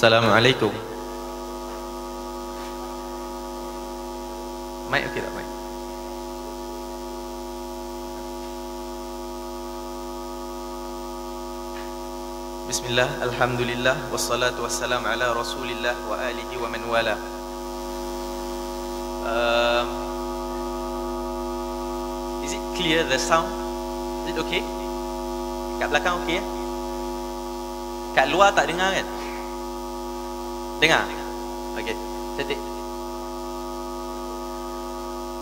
Assalamualaikum. Mic okey tak mic? Bismillah, alhamdulillah, wassalatu wassalam ala rasulillah wa alihi wa man wala. Is it clear the sound? Is it okay? Kat belakang okay ya? Kat luar tak dengar kan? Dengar? Okay, cantik.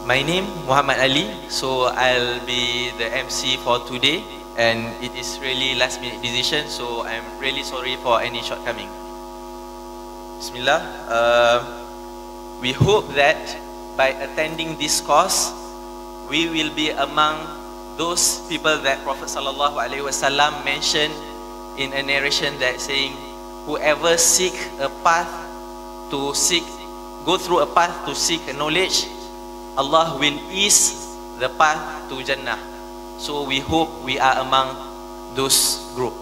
My name Muhammad Ali, so I'll be the MC for today, and it is really last minute decision, so I'm really sorry for any shortcoming. Bismillah. We hope that by attending this course, we will be among those people that Prophet Sallallahu Alaihi Wasallam mentioned in a narration that saying, whoever seek a path to seek, go through a path to seek knowledge, Allah will ease the path to Jannah. So we hope we are among those group.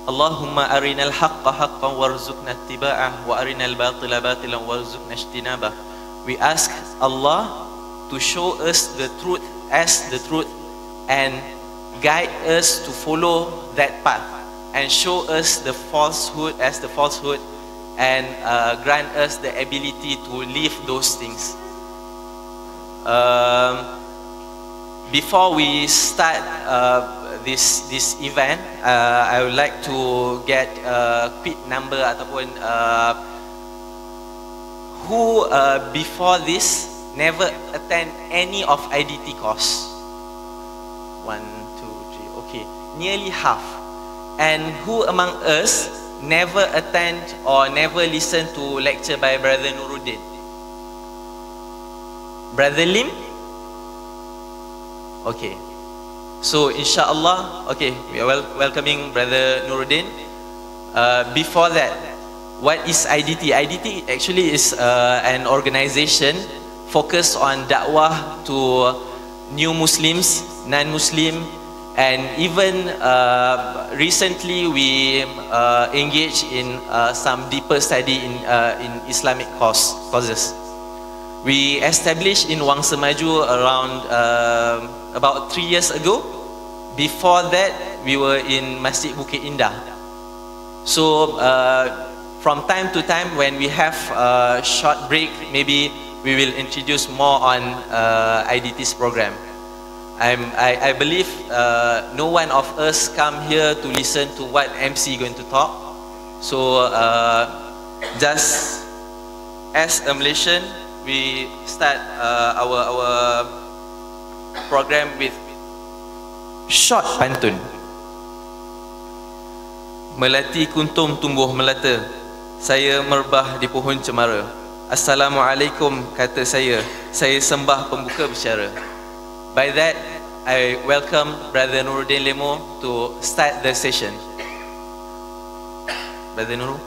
Allahumma arinal haqqa haqqan warzuqna ittiba'ah wa arinal batila batilan warzuqna ijtinabah. We ask Allah to show us the truth as the truth and guide us to follow that path, and show us the falsehood as the falsehood, and grant us the ability to leave those things. Before we start this event, I would like to get a quick number ataupun who before this never attend any of IDT course. 1, 2, 3. Okay, nearly half. And who among us never attend or never listen to lecture by Brother Nuruddin? Brother Lim? Okay. So insyaAllah, okay, we are welcoming Brother Nuruddin. Before that, what is IDT? IDT actually is an organization focused on dakwah to new Muslims, non-Muslim, and even recently we engage in some deeper study in Islamic causes. We established in Wang Semaju around about 3 years ago. Before that, we were in Masjid Bukit Indah. So from time to time, when we have a short break, maybe we will introduce more on IDT's program. I believe no one of us come here to listen to what MC going to talk. So just as a Malaysian, we start our program with short pantun. Melati kuntum tumbuh melata, saya merbah di pohon cemara. Assalamualaikum kata saya sembah pembuka bicara. By that, I welcome Brother Nuruddin Lemo to start the session. Brother Nuru.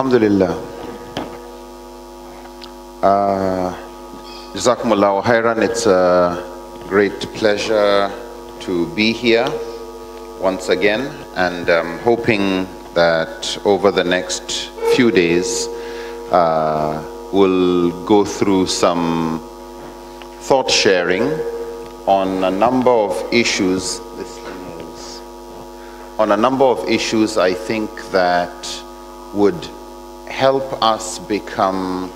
Alhamdulillah. Jazakumullahu khairan. It's a great pleasure to be here once again, and I'm hoping that over the next few days we'll go through some thought sharing on a number of issues. I think that would help us become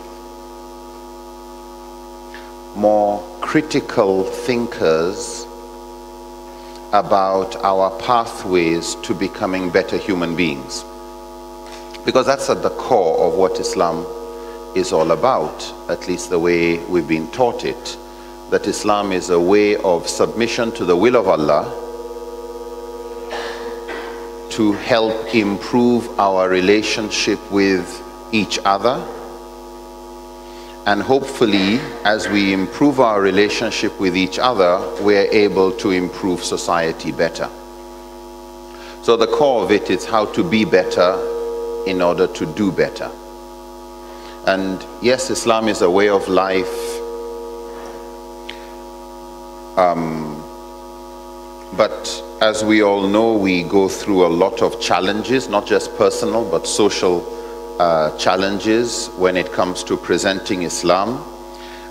more critical thinkers about our pathways to becoming better human beings. Because that's at the core of what Islam is all about, at least the way we've been taught it, that Islam is a way of submission to the will of Allah to help improve our relationship with each other. And hopefully, as we improve our relationship with each other, we're able to improve society better. So the core of it is how to be better in order to do better. And yes, Islam is a way of life, but as we all know, we go through a lot of challenges, not just personal, but social challenges when it comes to presenting Islam.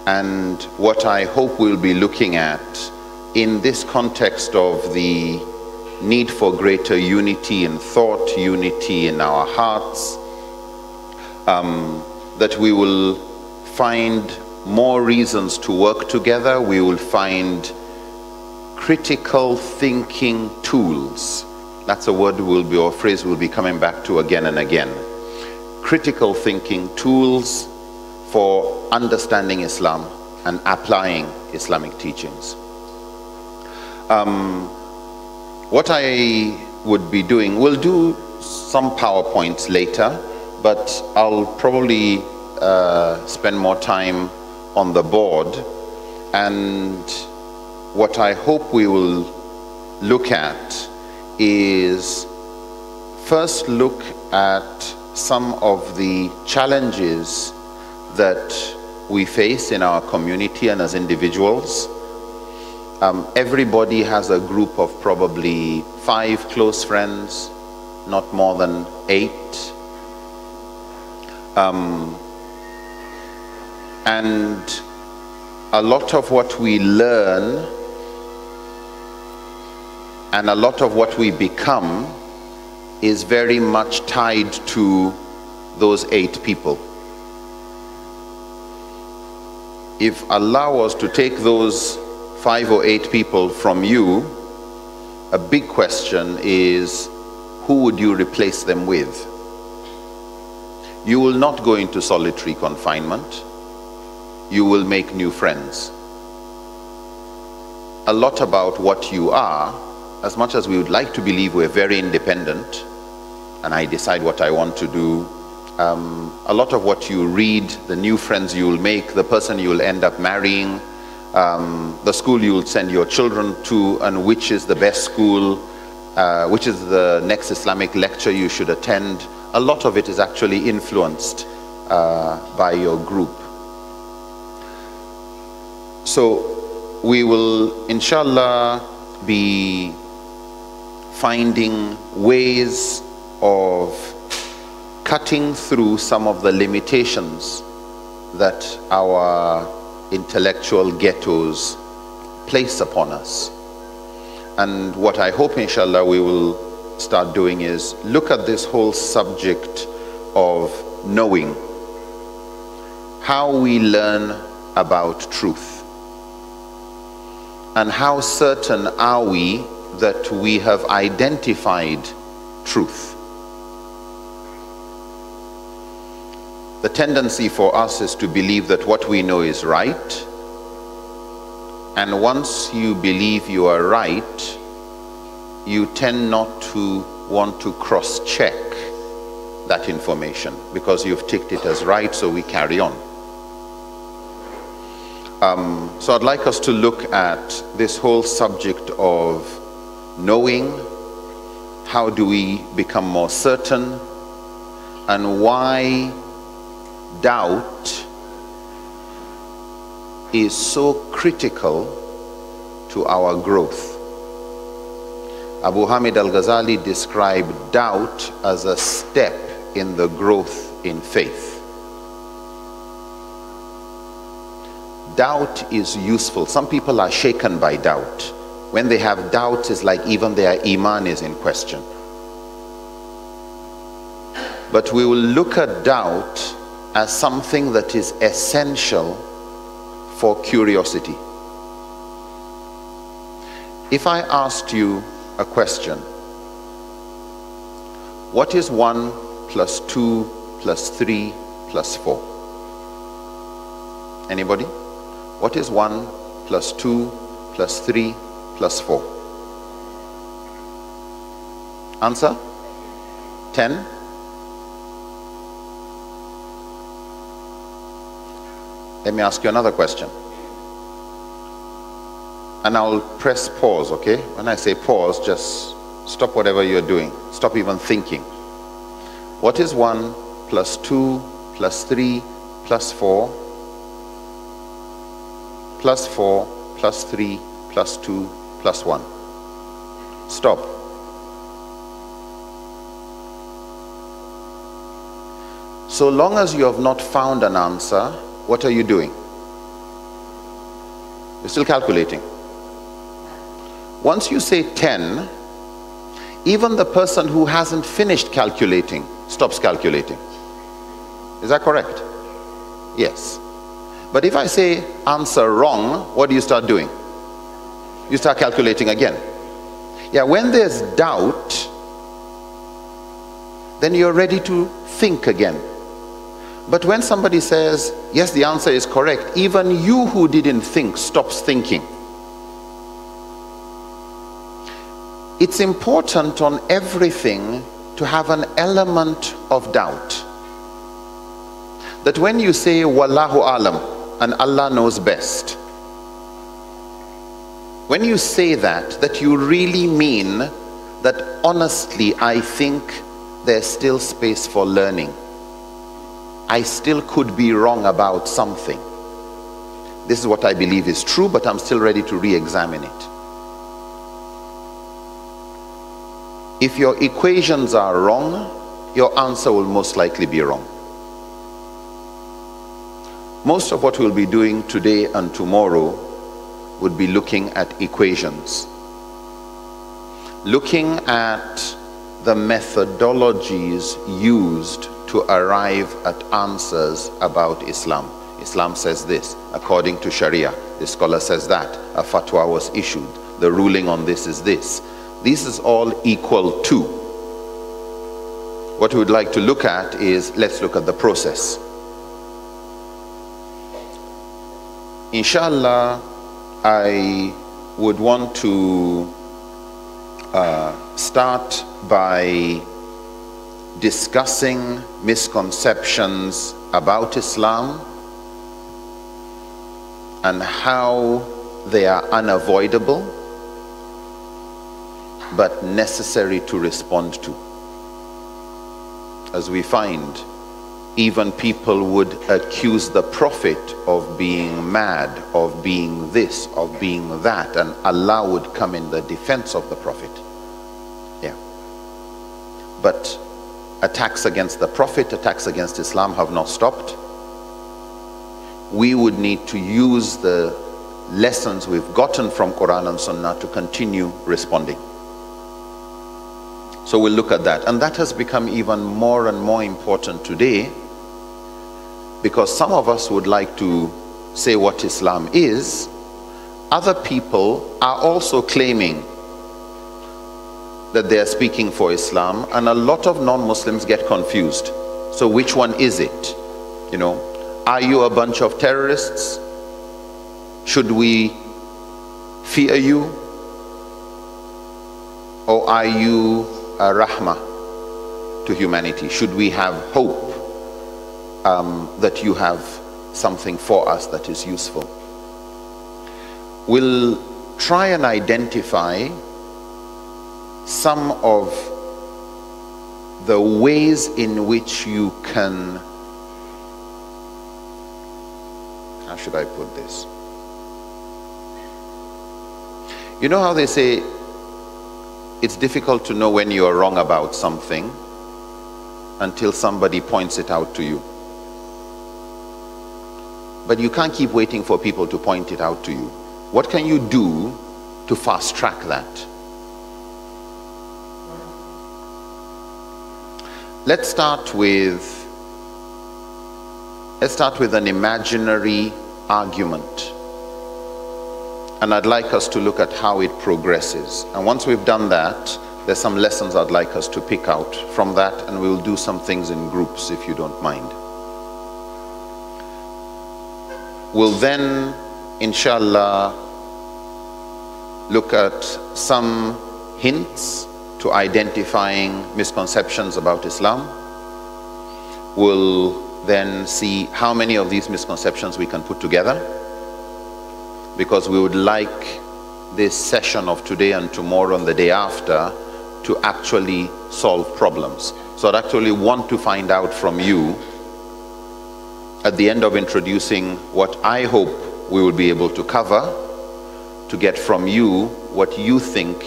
And what I hope we'll be looking at in this context of the need for greater unity in thought, unity in our hearts, that we will find more reasons to work together. We will find critical thinking tools. That's a word or phrase we'll be coming back to again and again. Critical thinking tools for understanding Islam and applying Islamic teachings. What I would be doing, we'll do some PowerPoints later, but I'll probably spend more time on the board. And what I hope we will look at is first look at some of the challenges that we face in our community and as individuals. Everybody has a group of probably 5 close friends, not more than 8. And a lot of what we learn and a lot of what we become is very much tied to those 8 people. If Allah was to take those 5 or 8 people from you, a big question is, who would you replace them with? You will not go into solitary confinement. You will make new friends. A lot about what you are, as much as we would like to believe we're very independent, and I decide what I want to do, a lot of what you read, the new friends you'll make, the person you'll end up marrying, the school you'll send your children to, and which is the best school, which is the next Islamic lecture you should attend, a lot of it is actually influenced by your group. So we will, inshallah, be finding ways of cutting through some of the limitations that our intellectual ghettos place upon us. And what I hope, inshallah, we will start doing is look at this whole subject of knowing, how we learn about truth, and how certain are we that we have identified truth. The tendency for us is to believe that what we know is right, and once you believe you are right, you tend not to want to cross-check that information because you've ticked it as right, so we carry on. So I'd like us to look at this whole subject of knowing, how do we become more certain, and why doubt is so critical to our growth. Abu Hamid al-Ghazali described doubt as a step in the growth in faith. Doubt is useful. Some people are shaken by doubt. When they have doubts, it's like even their iman is in question. But we will look at doubt as something that is essential for curiosity. If I asked you a question, what is 1 plus 2 plus 3 plus 4? Anybody? What is 1 plus 2 plus 3 plus 4? Answer? 10? Let me ask you another question. And I'll press pause, okay? When I say pause, just stop whatever you're doing. Stop even thinking. What is 1 plus 2 plus 3 plus 4 plus 4 plus 3 plus 2 plus 1? Stop. So long as you have not found an answer, what are you doing? You're still calculating. Once you say 10, even the person who hasn't finished calculating stops calculating. Is that correct? Yes. But if I say answer wrong, what do you start doing? You start calculating again. Yeah, when there's doubt, then you're ready to think again. But when somebody says, yes, the answer is correct, even you who didn't think stops thinking. It's important on everything to have an element of doubt. That when you say, Wallahu alam, and Allah knows best, when you say that you really mean that honestly, I think there's still space for learning. I still could be wrong about something. This is what I believe is true, but I'm still ready to re-examine it. If your equations are wrong, your answer will most likely be wrong. Most of what we'll be doing today and tomorrow would be looking at equations. Looking at the methodologies used to arrive at answers about Islam. Islam says this, according to Sharia. The scholar says that. A fatwa was issued. The ruling on this is this. This is all equal to. What we would like to look at is, let's look at the process. Inshallah, I would want to start by discussing misconceptions about Islam and how they are unavoidable but necessary to respond to. As we find, even people would accuse the Prophet of being mad, of being this, of being that, and Allah would come in the defense of the Prophet. Yeah. But attacks against the Prophet, attacks against Islam have not stopped. We would need to use the lessons we've gotten from Quran and Sunnah to continue responding. So we'll look at that. And that has become even more and more important today, because some of us would like to say what Islam is. Other people are also claiming that they are speaking for Islam, and a lot of non-Muslims get confused. So which one is it? You know, are you a bunch of terrorists? Should we fear you? Or are you a rahmah to humanity? Should we have hope that you have something for us that is useful? We'll try and identify some of the ways in which you can, how should I put this? You know how they say it's difficult to know when you are wrong about something until somebody points it out to you. But you can't keep waiting for people to point it out to you. What can you do to fast track that? Let's start with an imaginary argument. And I'd like us to look at how it progresses. And once we've done that, there's some lessons I'd like us to pick out from that, and we'll do some things in groups if you don't mind. We'll then, inshallah, look at some hints to identifying misconceptions about Islam. We'll then see how many of these misconceptions we can put together, because we would like this session of today and tomorrow and the day after to actually solve problems. So I'd actually want to find out from you at the end of introducing what I hope we will be able to cover, to get from you what you think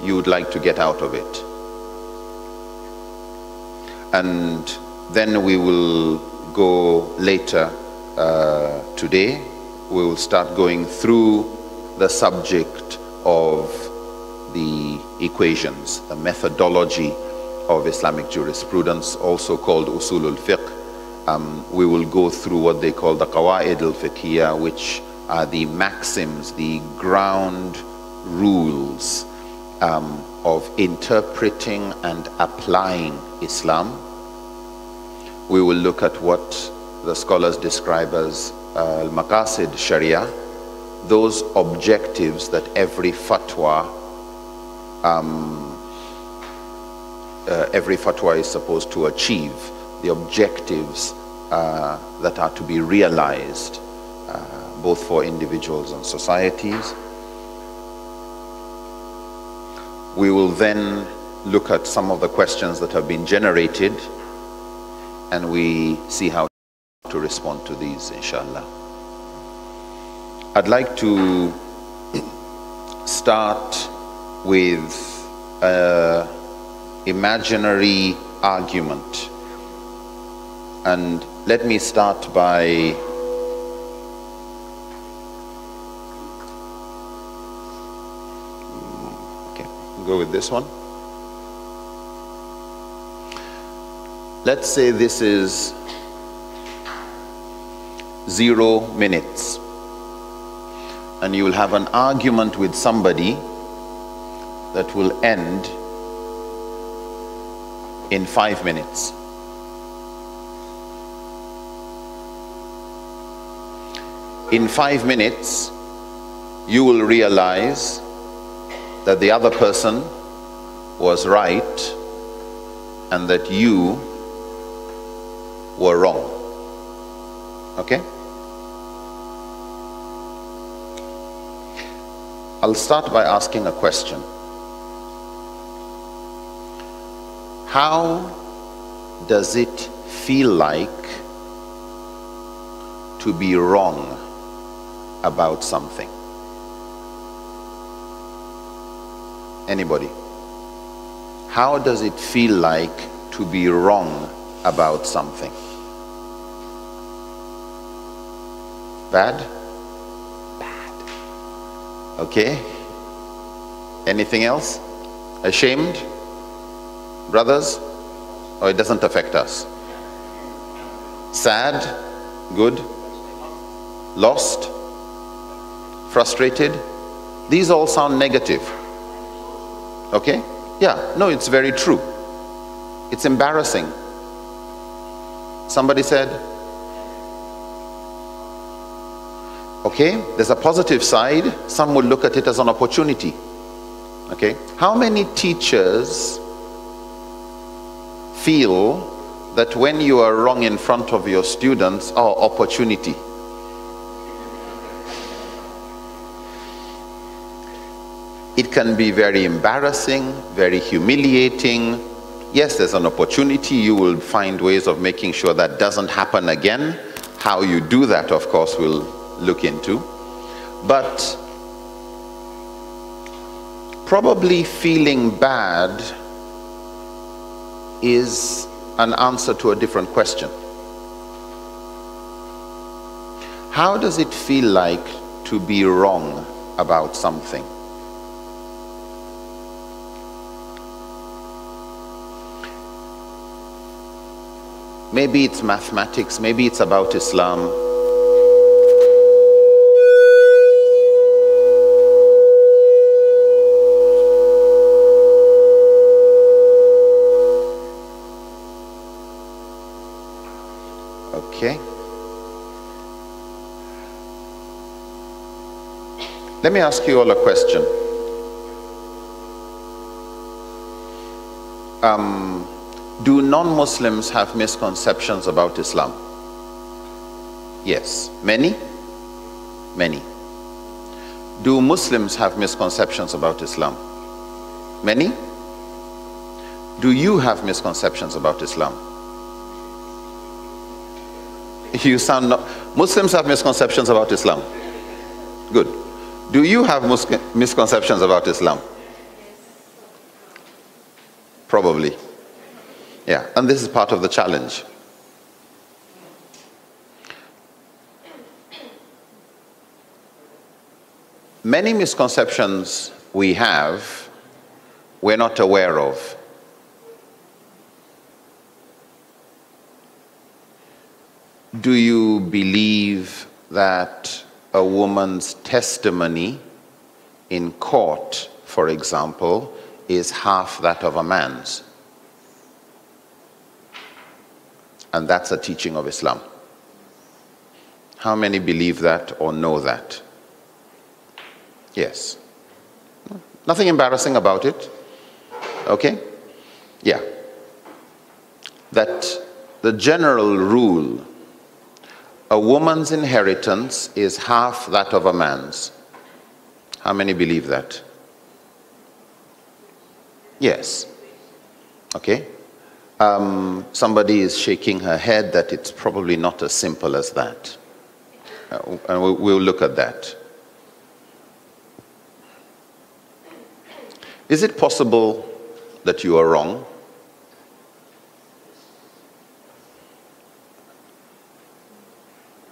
you would like to get out of it. And then we will go later today. We will start going through the subject of the equations, the methodology of Islamic jurisprudence, also called usulul fiqh. We will go through what they call the qawaid al-fiqhiyya, which are the maxims, the ground rules of interpreting and applying Islam. We will look at what the scholars describe as al-maqasid sharia, those objectives that every fatwa is supposed to achieve, the objectives that are to be realized both for individuals and societies. We will then look at some of the questions that have been generated, and we see how to respond to these, inshallah. I'd like to start with an imaginary argument. And let me start by go with this one. Let's say this is 0 minutes, and you will have an argument with somebody that will end in 5 minutes. In 5 minutes, you will realize that the other person was right and that you were wrong. Okay? I'll start by asking a question. How does it feel like to be wrong about something? Anybody? How does it feel like to be wrong about something? Bad? Bad. Okay. Anything else? Ashamed? Brothers? Or it doesn't affect us? Sad? Good? Lost? Frustrated? These all sound negative. Okay? Yeah, no, it's very true. It's embarrassing. Somebody said, okay, there's a positive side. Some would look at it as an opportunity. Okay? How many teachers feel that when you are wrong in front of your students, oh, opportunity? It can be very embarrassing, very humiliating. Yes, there's an opportunity. You will find ways of making sure that doesn't happen again. How you do that, of course, we'll look into. But probably feeling bad is an answer to a different question. How does it feel like to be wrong about something? Maybe it's mathematics, maybe it's about Islam. Okay. Let me ask you all a question. Do non-Muslims have misconceptions about Islam? Yes. Many? Many. Do Muslims have misconceptions about Islam? Many? Do you have misconceptions about Islam? You sound not. Muslims have misconceptions about Islam. Good. Do you have misconceptions about Islam? Probably. Yeah, and this is part of the challenge. Many misconceptions we have, we're not aware of. Do you believe that a woman's testimony in court, for example, is half that of a man's? And that's a teaching of Islam. How many believe that or know that? Yes. Nothing embarrassing about it. Okay? Yeah. That the general rule, a woman's inheritance is half that of a man's. How many believe that? Yes. Okay. Somebody is shaking her head that it's probably not as simple as that. And we'll look at that. Is it possible that you are wrong?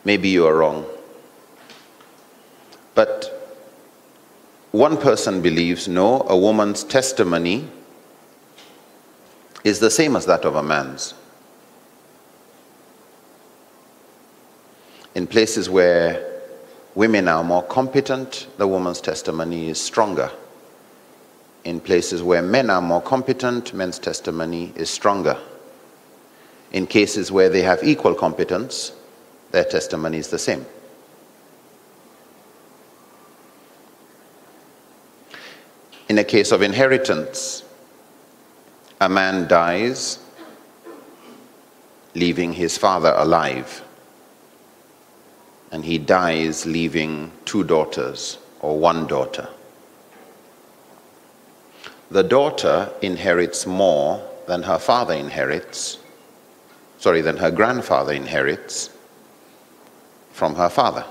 Maybe you are wrong. But one person believes, no, a woman's testimony is the same as that of a man's. In places where women are more competent, the woman's testimony is stronger. In places where men are more competent, men's testimony is stronger. In cases where they have equal competence, their testimony is the same. In a case of inheritance, a man dies, leaving his father alive. And he dies leaving 2 daughters or 1 daughter. The daughter inherits more than her father inherits, than her grandfather inherits from her father.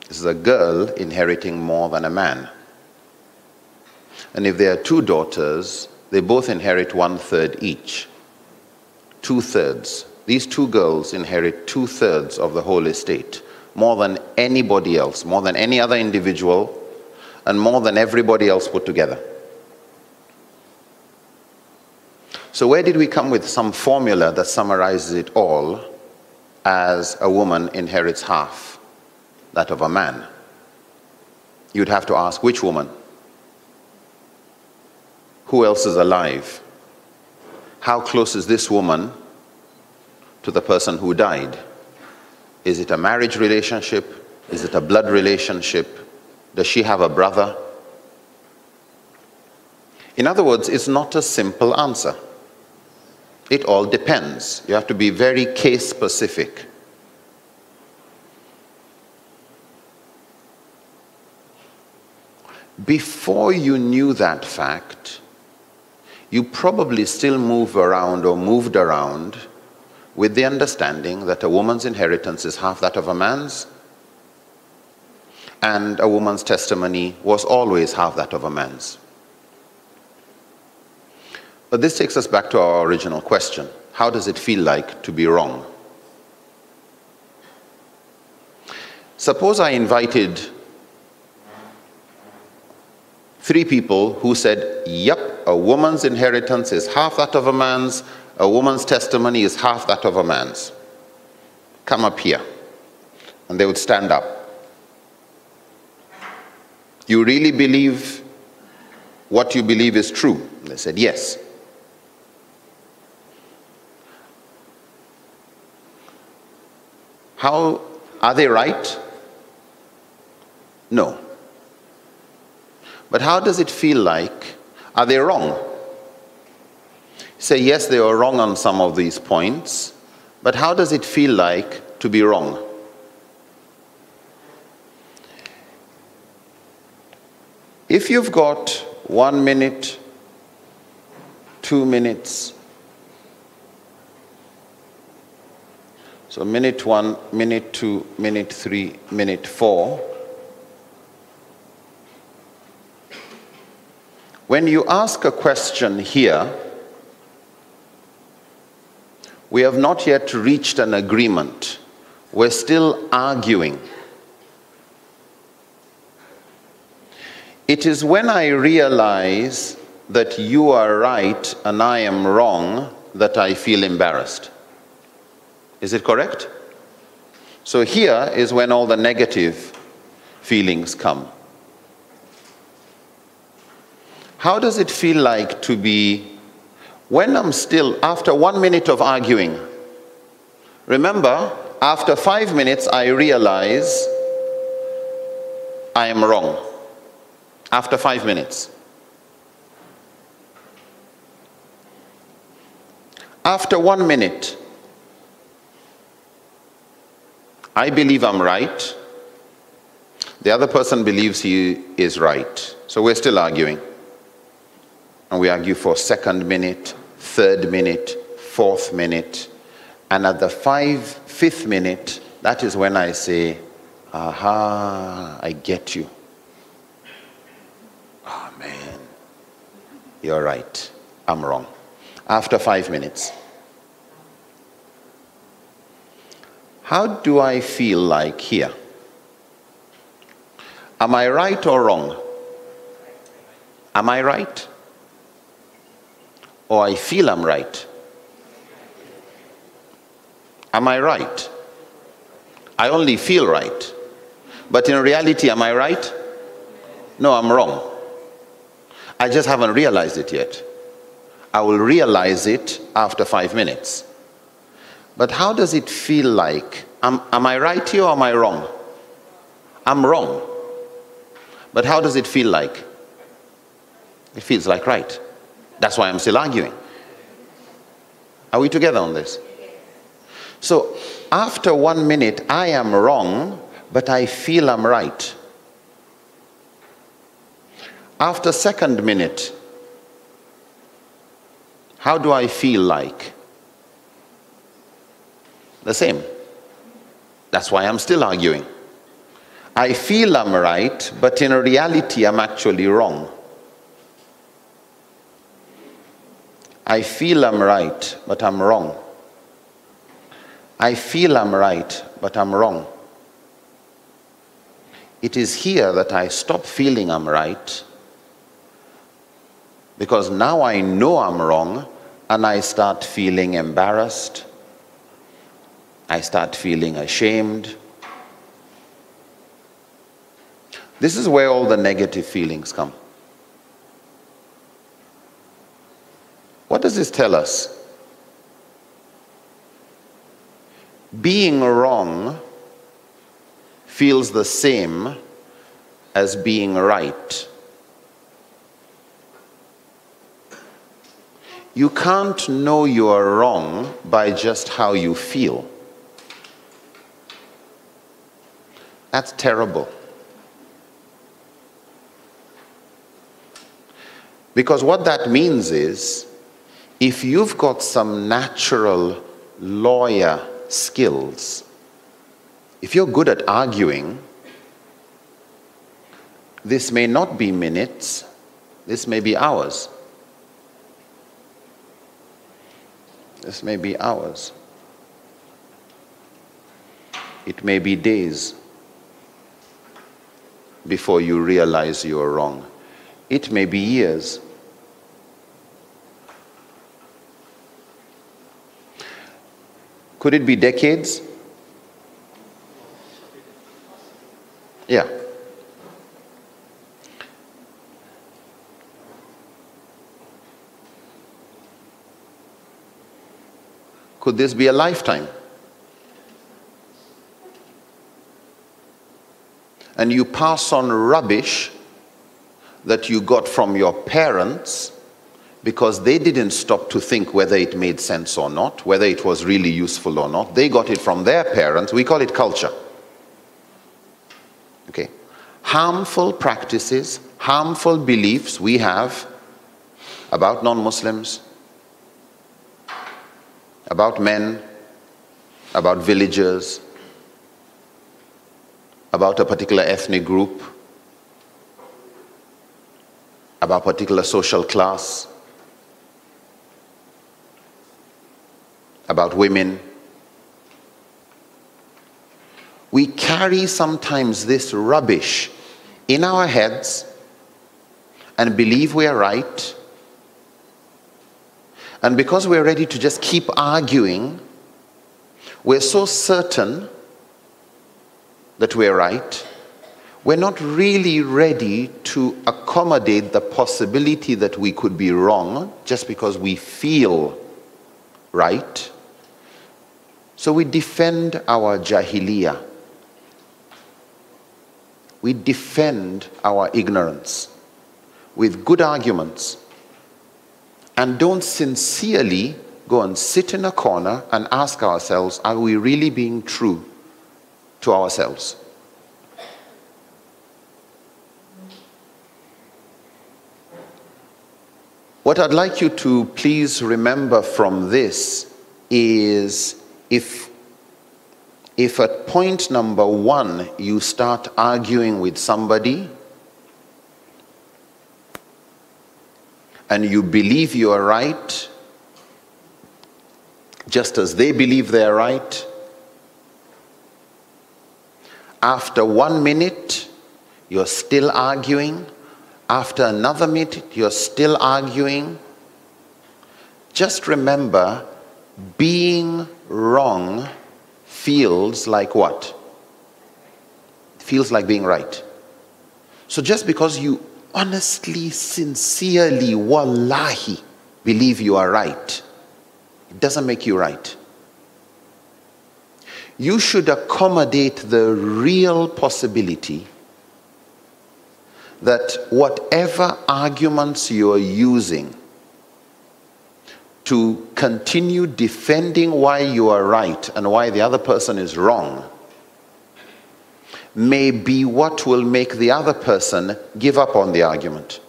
This is a girl inheriting more than a man. And if there are 2 daughters, they both inherit 1/3 each. 2/3. These 2 girls inherit 2/3 of the whole estate, more than anybody else, more than any other individual, and more than everybody else put together. So where did we come with some formula that summarizes it all as a woman inherits half that of a man? You'd have to ask, which woman? Who else is alive? How close is this woman to the person who died? Is it a marriage relationship? Is it a blood relationship? Does she have a brother? In other words, it's not a simple answer. It all depends. You have to be very case specific. Before you knew that fact, you probably still moved around with the understanding that a woman's inheritance is half that of a man's, and a woman's testimony was always half that of a man's. But this takes us back to our original question. How does it feel like to be wrong? Suppose I invited 3 people who said, yep, a woman's inheritance is half that of a man's, A woman's testimony is half that of a man's. Come up here. And they would stand up. You really believe what you believe is true? And they said, yes. How are they right? No. But how does it feel like? Are they wrong? Say, yes, they were wrong on some of these points, but how does it feel like to be wrong? If you've got 1 minute, 2 minutes, so minute 1, minute 2, minute 3, minute 4, when you ask a question here, we have not yet reached an agreement. We're still arguing. It is when I realize that you are right and I am wrong that I feel embarrassed. Is it correct? So here is when all the negative feelings come. How does it feel like to be, when I'm still, after 1 minute of arguing, remember, after 5 minutes I realize I am wrong. After 5 minutes. After 1 minute, I believe I'm right. The other person believes he is right. So we're still arguing. And we argue for 2nd minute, 3rd minute, 4th minute. And at the 5th minute, that is when I say, aha, I get you. Oh man, you're right, I'm wrong. After 5 minutes. How do I feel like here? Am I right or wrong? Am I right? Or I feel I'm right? Am I right? I only feel right. But in reality, am I right? No, I'm wrong. I just haven't realized it yet. I will realize it after 5 minutes. But how does it feel like? Am I right here or am I wrong? I'm wrong. But how does it feel like? It feels like right. That's why I'm still arguing. Are we together on this? So after 1 minute, I am wrong, but I feel I'm right. After 2nd minute, how do I feel like? The same. That's why I'm still arguing. I feel I'm right, but in reality, I'm actually wrong. I feel I'm right, but I'm wrong. I feel I'm right, but I'm wrong. It is here that I stop feeling I'm right, because now I know I'm wrong, and I start feeling embarrassed. I start feeling ashamed. This is where all the negative feelings come. What does this tell us? Being wrong feels the same as being right. You can't know you are wrong by just how you feel. That's terrible. Because what that means is, if you've got some natural lawyer skills, if you're good at arguing, this may not be minutes, this may be hours. This may be hours. It may be days before you realize you are wrong. It may be years. Could it be decades? Yeah. Could this be a lifetime? And you pass on rubbish that you got from your parents because they didn't stop to think whether it made sense or not, whether it was really useful or not. They got it from their parents. We call it culture. Okay? Harmful practices, harmful beliefs we have about non-Muslims, about men, about villagers, about a particular ethnic group, about a particular social class, about women. We carry sometimes this rubbish in our heads and believe we are right. And because we're ready to just keep arguing, we're so certain that we're right, we're not really ready to accommodate the possibility that we could be wrong just because we feel right. So we defend our jahiliyyah. We defend our ignorance with good arguments and don't sincerely go and sit in a corner and ask ourselves, are we really being true to ourselves? What I'd like you to please remember from this is if at point number 1 you start arguing with somebody and you believe you are right, just as they believe they are right, after 1 minute you're still arguing, after another minute you're still arguing, just remember, being wrong feels like what? It feels like being right. So just because you honestly, sincerely, wallahi, believe you are right, it doesn't make you right. You should accommodate the real possibility that whatever arguments you are using to continue defending why you are right and why the other person is wrong may be what will make the other person give up on the argument.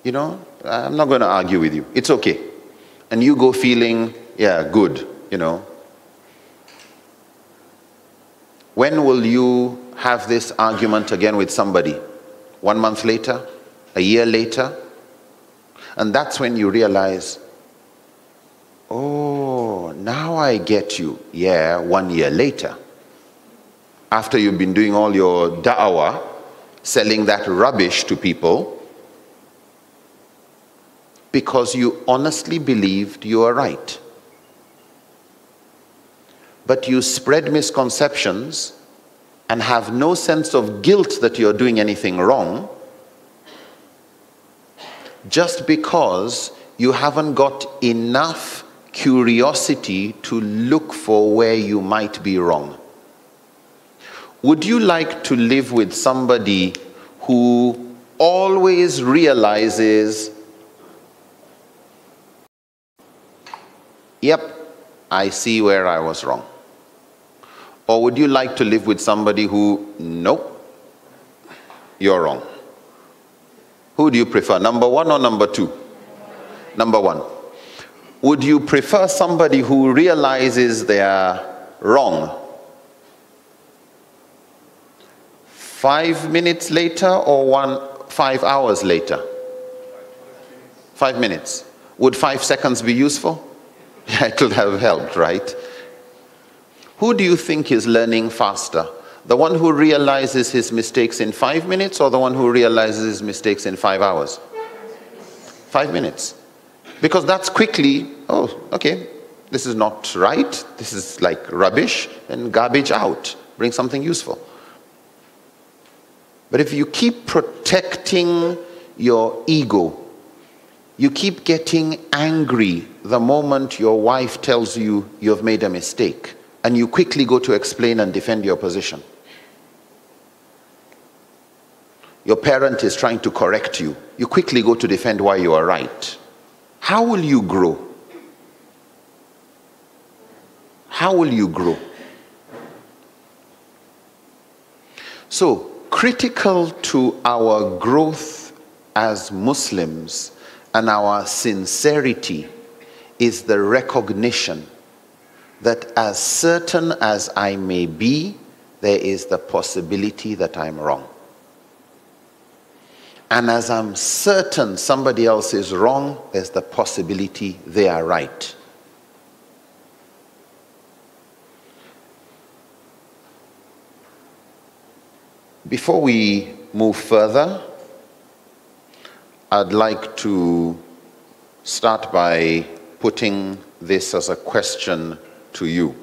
You know, I'm not going to argue with you. It's okay. And you go feeling, yeah, good, you know. When will you have this argument again with somebody? 1 month later? A year later? And that's when you realize, oh, now I get you. Yeah, 1 year later. After you've been doing all your da'wah, selling that rubbish to people, because you honestly believed you are right. But you spread misconceptions and have no sense of guilt that you're doing anything wrong, just because you haven't got enough curiosity to look for where you might be wrong. Would you like to live with somebody who always realizes, yep, I see where I was wrong? Or would you like to live with somebody who, nope, you're wrong? Who do you prefer, number 1 or number 2? Number 1. Would you prefer somebody who realizes they are wrong 5 minutes later or 5 hours later? 5 minutes. Would 5 seconds be useful? Yeah, it would have helped, right? Who do you think is learning faster? The one who realizes his mistakes in 5 minutes or the one who realizes his mistakes in 5 hours? 5 minutes. Because that's quickly, oh, okay, this is not right, this is like rubbish, and garbage out, bring something useful. But if you keep protecting your ego, you keep getting angry the moment your wife tells you you've made a mistake, and you quickly go to explain and defend your position. Your parent is trying to correct you. You quickly go to defend why you are right. How will you grow? How will you grow? So, critical to our growth as Muslims and our sincerity is the recognition that as certain as I may be, there is the possibility that I'm wrong. And as I'm certain somebody else is wrong, there's the possibility they are right. Before we move further, I'd like to start by putting this as a question to you.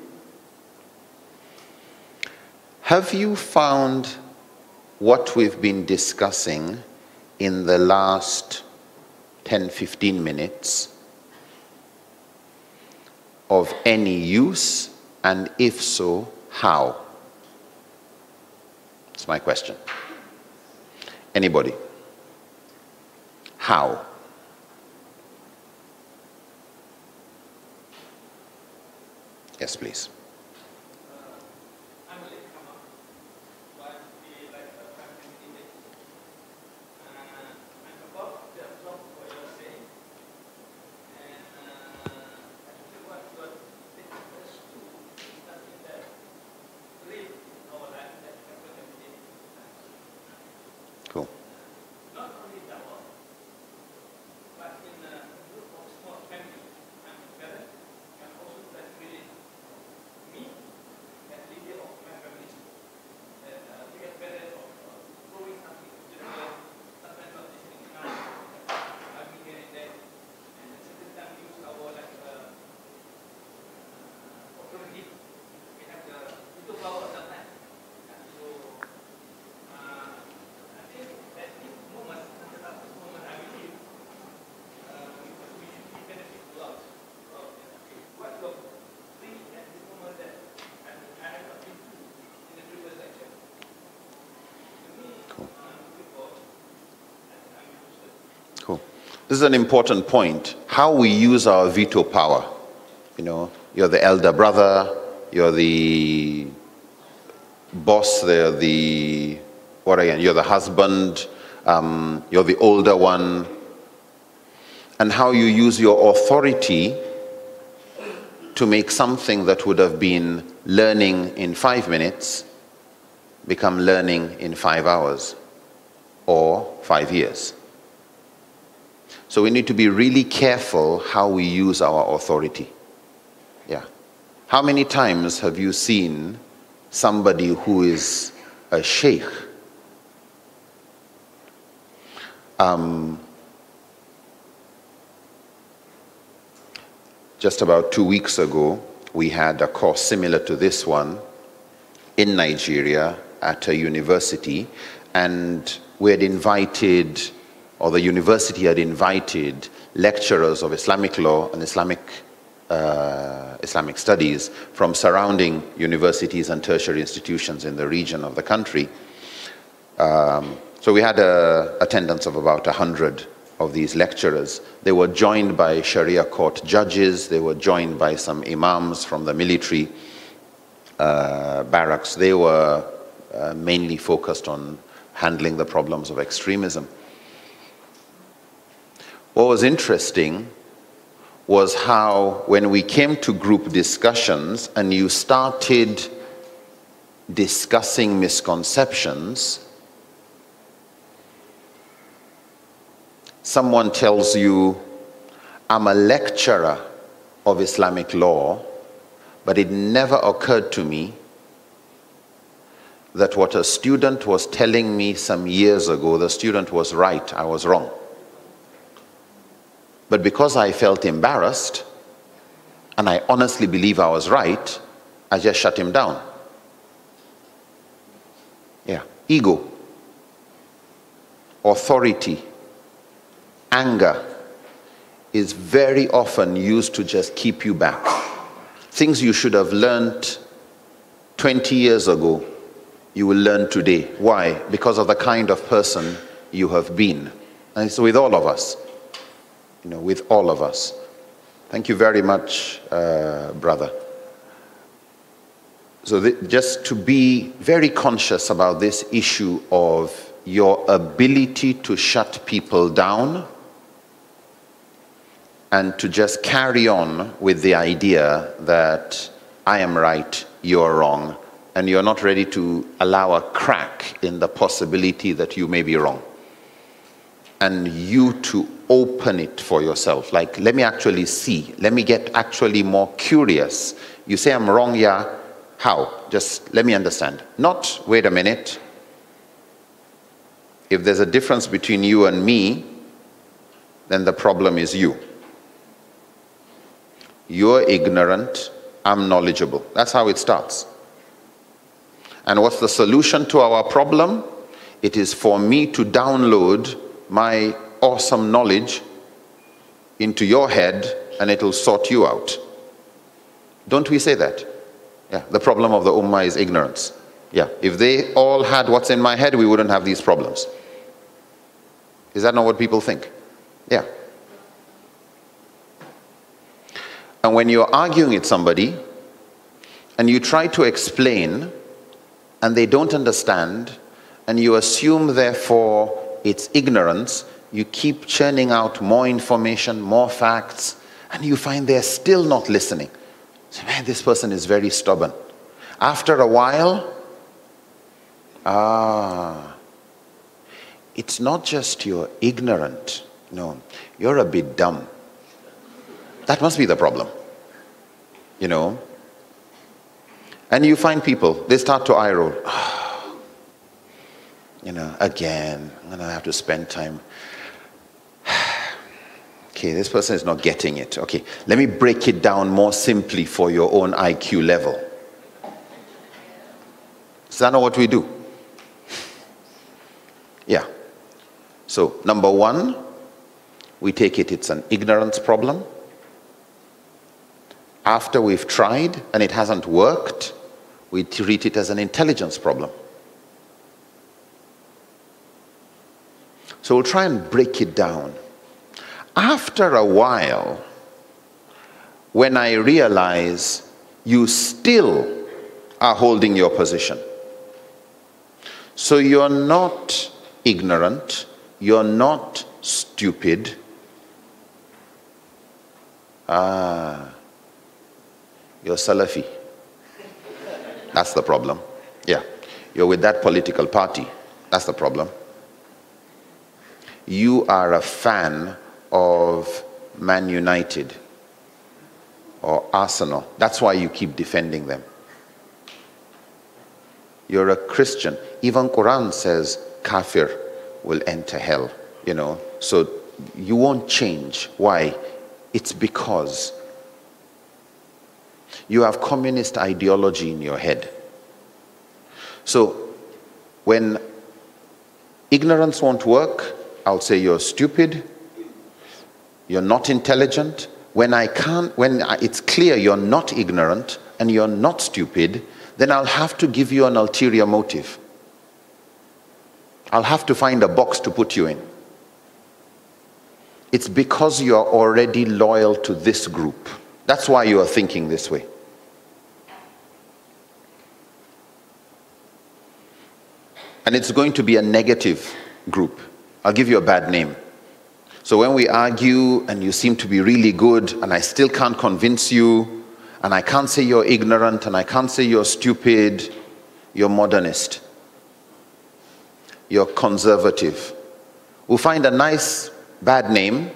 Have you found what we've been discussing in the last 10-15 minutes of any use, and if so, how? That's my question. Anybody? How? Yes, please. Cool. This is an important point, how we use our veto power. You know, you're the elder brother, you're the boss, you're the husband, you're the older one, and how you use your authority to make something that would have been learning in 5 minutes become learning in 5 hours or 5 years. So we need to be really careful how we use our authority. Yeah. How many times have you seen somebody who is a sheikh just about 2 weeks ago, we had a course similar to this one in Nigeria at a university, and we had invited, or the university had invited, lecturers of Islamic law and Islamic studies from surrounding universities and tertiary institutions in the region of the country. So we had an attendance of about 100 of these lecturers. They were joined by Sharia court judges, they were joined by some imams from the military barracks. They were mainly focused on handling the problems of extremism. What was interesting was how when we came to group discussions and you started discussing misconceptions, someone tells you, I'm a lecturer of Islamic law, but it never occurred to me that what a student was telling me some years ago, the student was right, I was wrong. But because I felt embarrassed, and I honestly believe I was right, I just shut him down. Yeah. Ego, authority, anger is very often used to just keep you back. Things you should have learned 20 years ago, you will learn today. Why? Because of the kind of person you have been. And it's with all of us. You know, with all of us. Thank you very much, brother. So just to be very conscious about this issue of your ability to shut people down and to just carry on with the idea that I am right, you're wrong, and you're not ready to allow a crack in the possibility that you may be wrong. And you to open it for yourself. Like, let me actually see. Let me get actually more curious. You say I'm wrong, yeah. How? Just let me understand. Not, wait a minute. If there's a difference between you and me, then the problem is you. You're ignorant, I'm knowledgeable. That's how it starts. And what's the solution to our problem? It is for me to download my awesome knowledge into your head and it'll sort you out. Don't we say that? Yeah, the problem of the ummah is ignorance. Yeah, if they all had what's in my head, we wouldn't have these problems. Is that not what people think? Yeah. And when you're arguing with somebody and you try to explain and they don't understand and you assume therefore it's ignorance, you keep churning out more information, more facts, and you find they're still not listening. So, man, this person is very stubborn. After a while, it's not just you're ignorant. No, you're a bit dumb. That must be the problem. You know? And you find people, they start to eye roll. You know, again, I'm going to have to spend time. Okay, this person is not getting it. Okay, let me break it down more simply for your own IQ level. Is that not what we do? Yeah. So, number one, we take it's an ignorance problem. After we've tried and it hasn't worked, we treat it as an intelligence problem. So we'll try and break it down. After a while, when I realize you still are holding your position, so you're not ignorant, you're not stupid, you're Salafi. That's the problem. Yeah, you're with that political party. That's the problem. You are a fan of Man United or Arsenal. That's why you keep defending them. You're a Christian. Even Quran says kafir will enter hell, you know. So you won't change. Why? It's because you have communist ideology in your head. So when ignorance won't work, I'll say you're stupid, you're not intelligent. When it's clear you're not ignorant and you're not stupid, then I'll have to give you an ulterior motive. I'll have to find a box to put you in. It's because you're already loyal to this group. That's why you are thinking this way. And it's going to be a negative group. I'll give you a bad name. So when we argue and you seem to be really good and I still can't convince you and I can't say you're ignorant and I can't say you're stupid, you're modernist. You're conservative. We'll find a nice bad name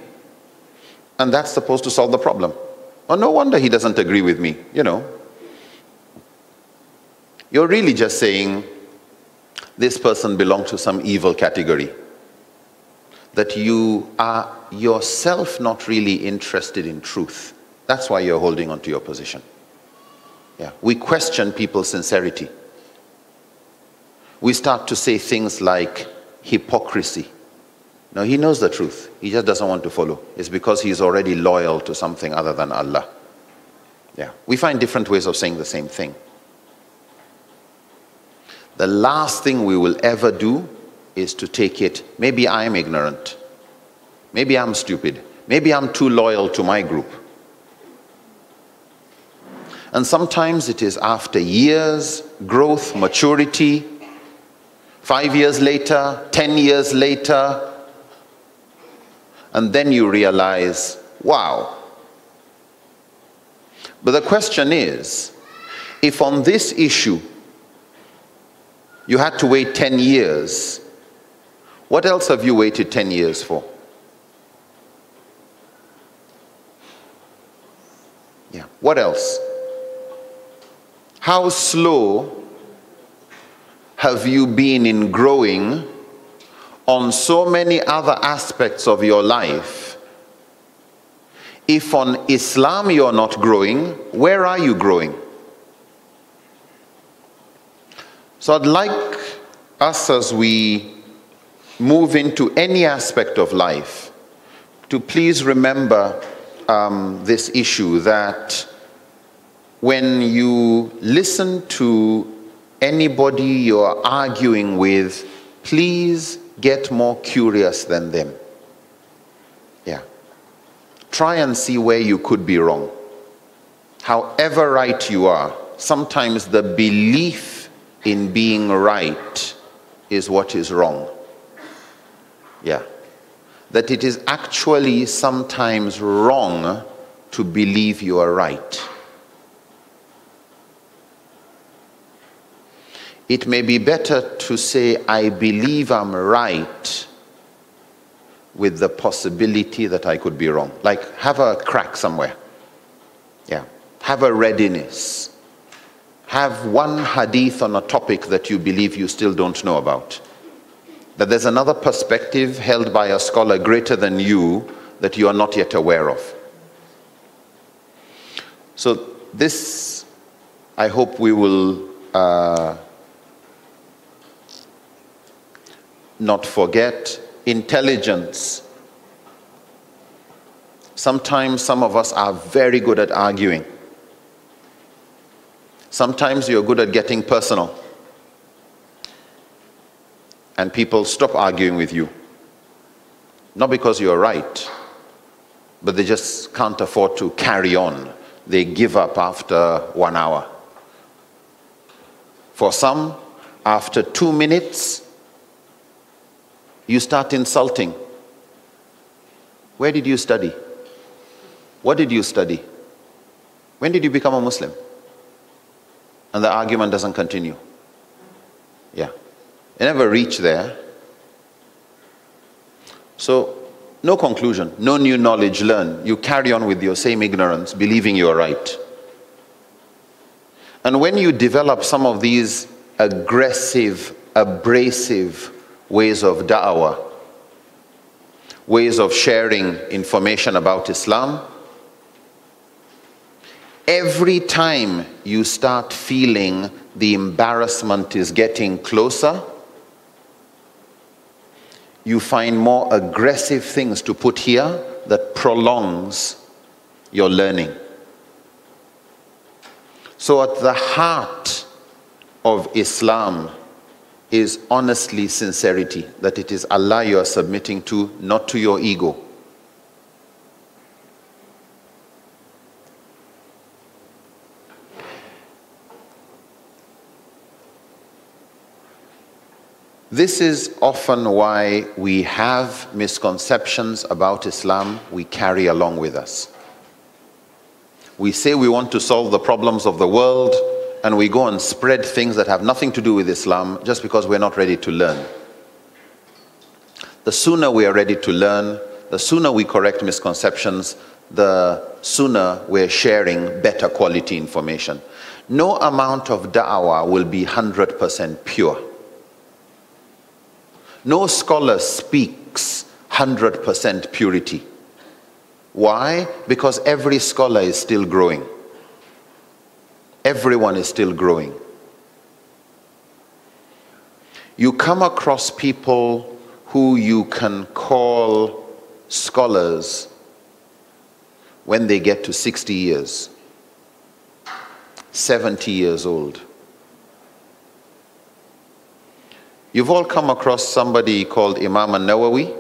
and that's supposed to solve the problem. Oh, no wonder he doesn't agree with me, you know. You're really just saying this person belongs to some evil category. that you are yourself not really interested in truth. That's why you're holding on to your position. Yeah. We question people's sincerity. We start to say things like hypocrisy. No, he knows the truth. He just doesn't want to follow. It's because he's already loyal to something other than Allah. Yeah. We find different ways of saying the same thing. The last thing we will ever do is to take it, maybe I'm ignorant, maybe I'm stupid, maybe I'm too loyal to my group. And sometimes it is after years, growth, maturity, 5 years later, 10 years later, and then you realize, wow. But the question is, if on this issue you had to wait 10 years, what else have you waited 10 years for? Yeah, what else? How slow have you been in growing on so many other aspects of your life? If on Islam you're not growing, where are you growing? So I'd like us, as we move into any aspect of life, to please remember this issue, that when you listen to anybody you're arguing with, please get more curious than them. Yeah. Try and see where you could be wrong. However right you are, sometimes the belief in being right is what is wrong. Yeah. That it is actually sometimes wrong to believe you are right. It may be better to say, I believe I'm right, with the possibility that I could be wrong. Like, have a crack somewhere. Yeah. Have a readiness. Have one hadith on a topic that you believe you still don't know about. That there's another perspective held by a scholar greater than you that you are not yet aware of. So this, I hope we will not forget. Intelligence. Sometimes some of us are very good at arguing. Sometimes you're good at getting personal. And people stop arguing with you. Not because you're right, but they just can't afford to carry on. They give up after 1 hour. For some, after 2 minutes, you start insulting. Where did you study? What did you study? When did you become a Muslim? And the argument doesn't continue. Yeah. You never reach there. So, no conclusion, no new knowledge learned. You carry on with your same ignorance, believing you're right. And when you develop some of these aggressive, abrasive ways of da'wah, ways of sharing information about Islam, every time you start feeling the embarrassment is getting closer, you find more aggressive things to put here that prolongs your learning. So at the heart of Islam is honestly sincerity, that it is Allah you are submitting to, not to your ego. This is often why we have misconceptions about Islam we carry along with us. We say we want to solve the problems of the world, and we go and spread things that have nothing to do with Islam just because we're not ready to learn. The sooner we are ready to learn, the sooner we correct misconceptions, the sooner we're sharing better quality information. No amount of da'wah will be 100% pure. No scholar speaks 100% purity. Why? Because every scholar is still growing. Everyone is still growing. You come across people who you can call scholars when they get to 60 years, 70 years old. You've all come across somebody called Imam al-Nawawi.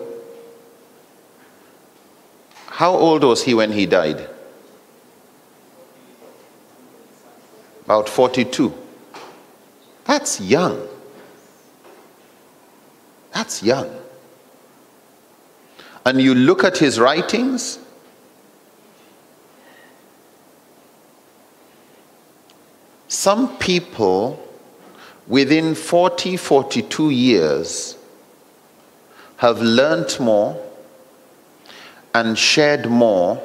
How old was he when he died? About 42. That's young. That's young. And you look at his writings, some people within 40, 42 years have learnt more and shared more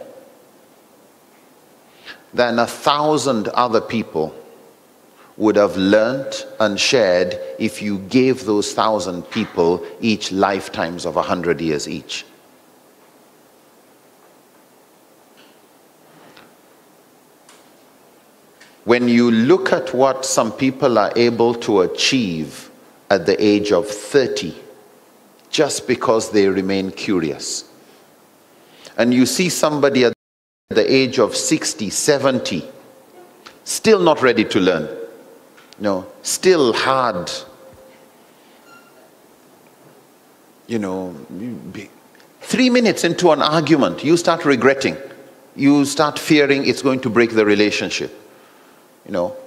than 1,000 other people would have learnt and shared if you gave those 1,000 people each lifetimes of 100 years each. When you look at what some people are able to achieve at the age of 30, just because they remain curious, and you see somebody at the age of 60, 70, still not ready to learn, no, still hard, 3 minutes into an argument, you start regretting, you start fearing it's going to break the relationship.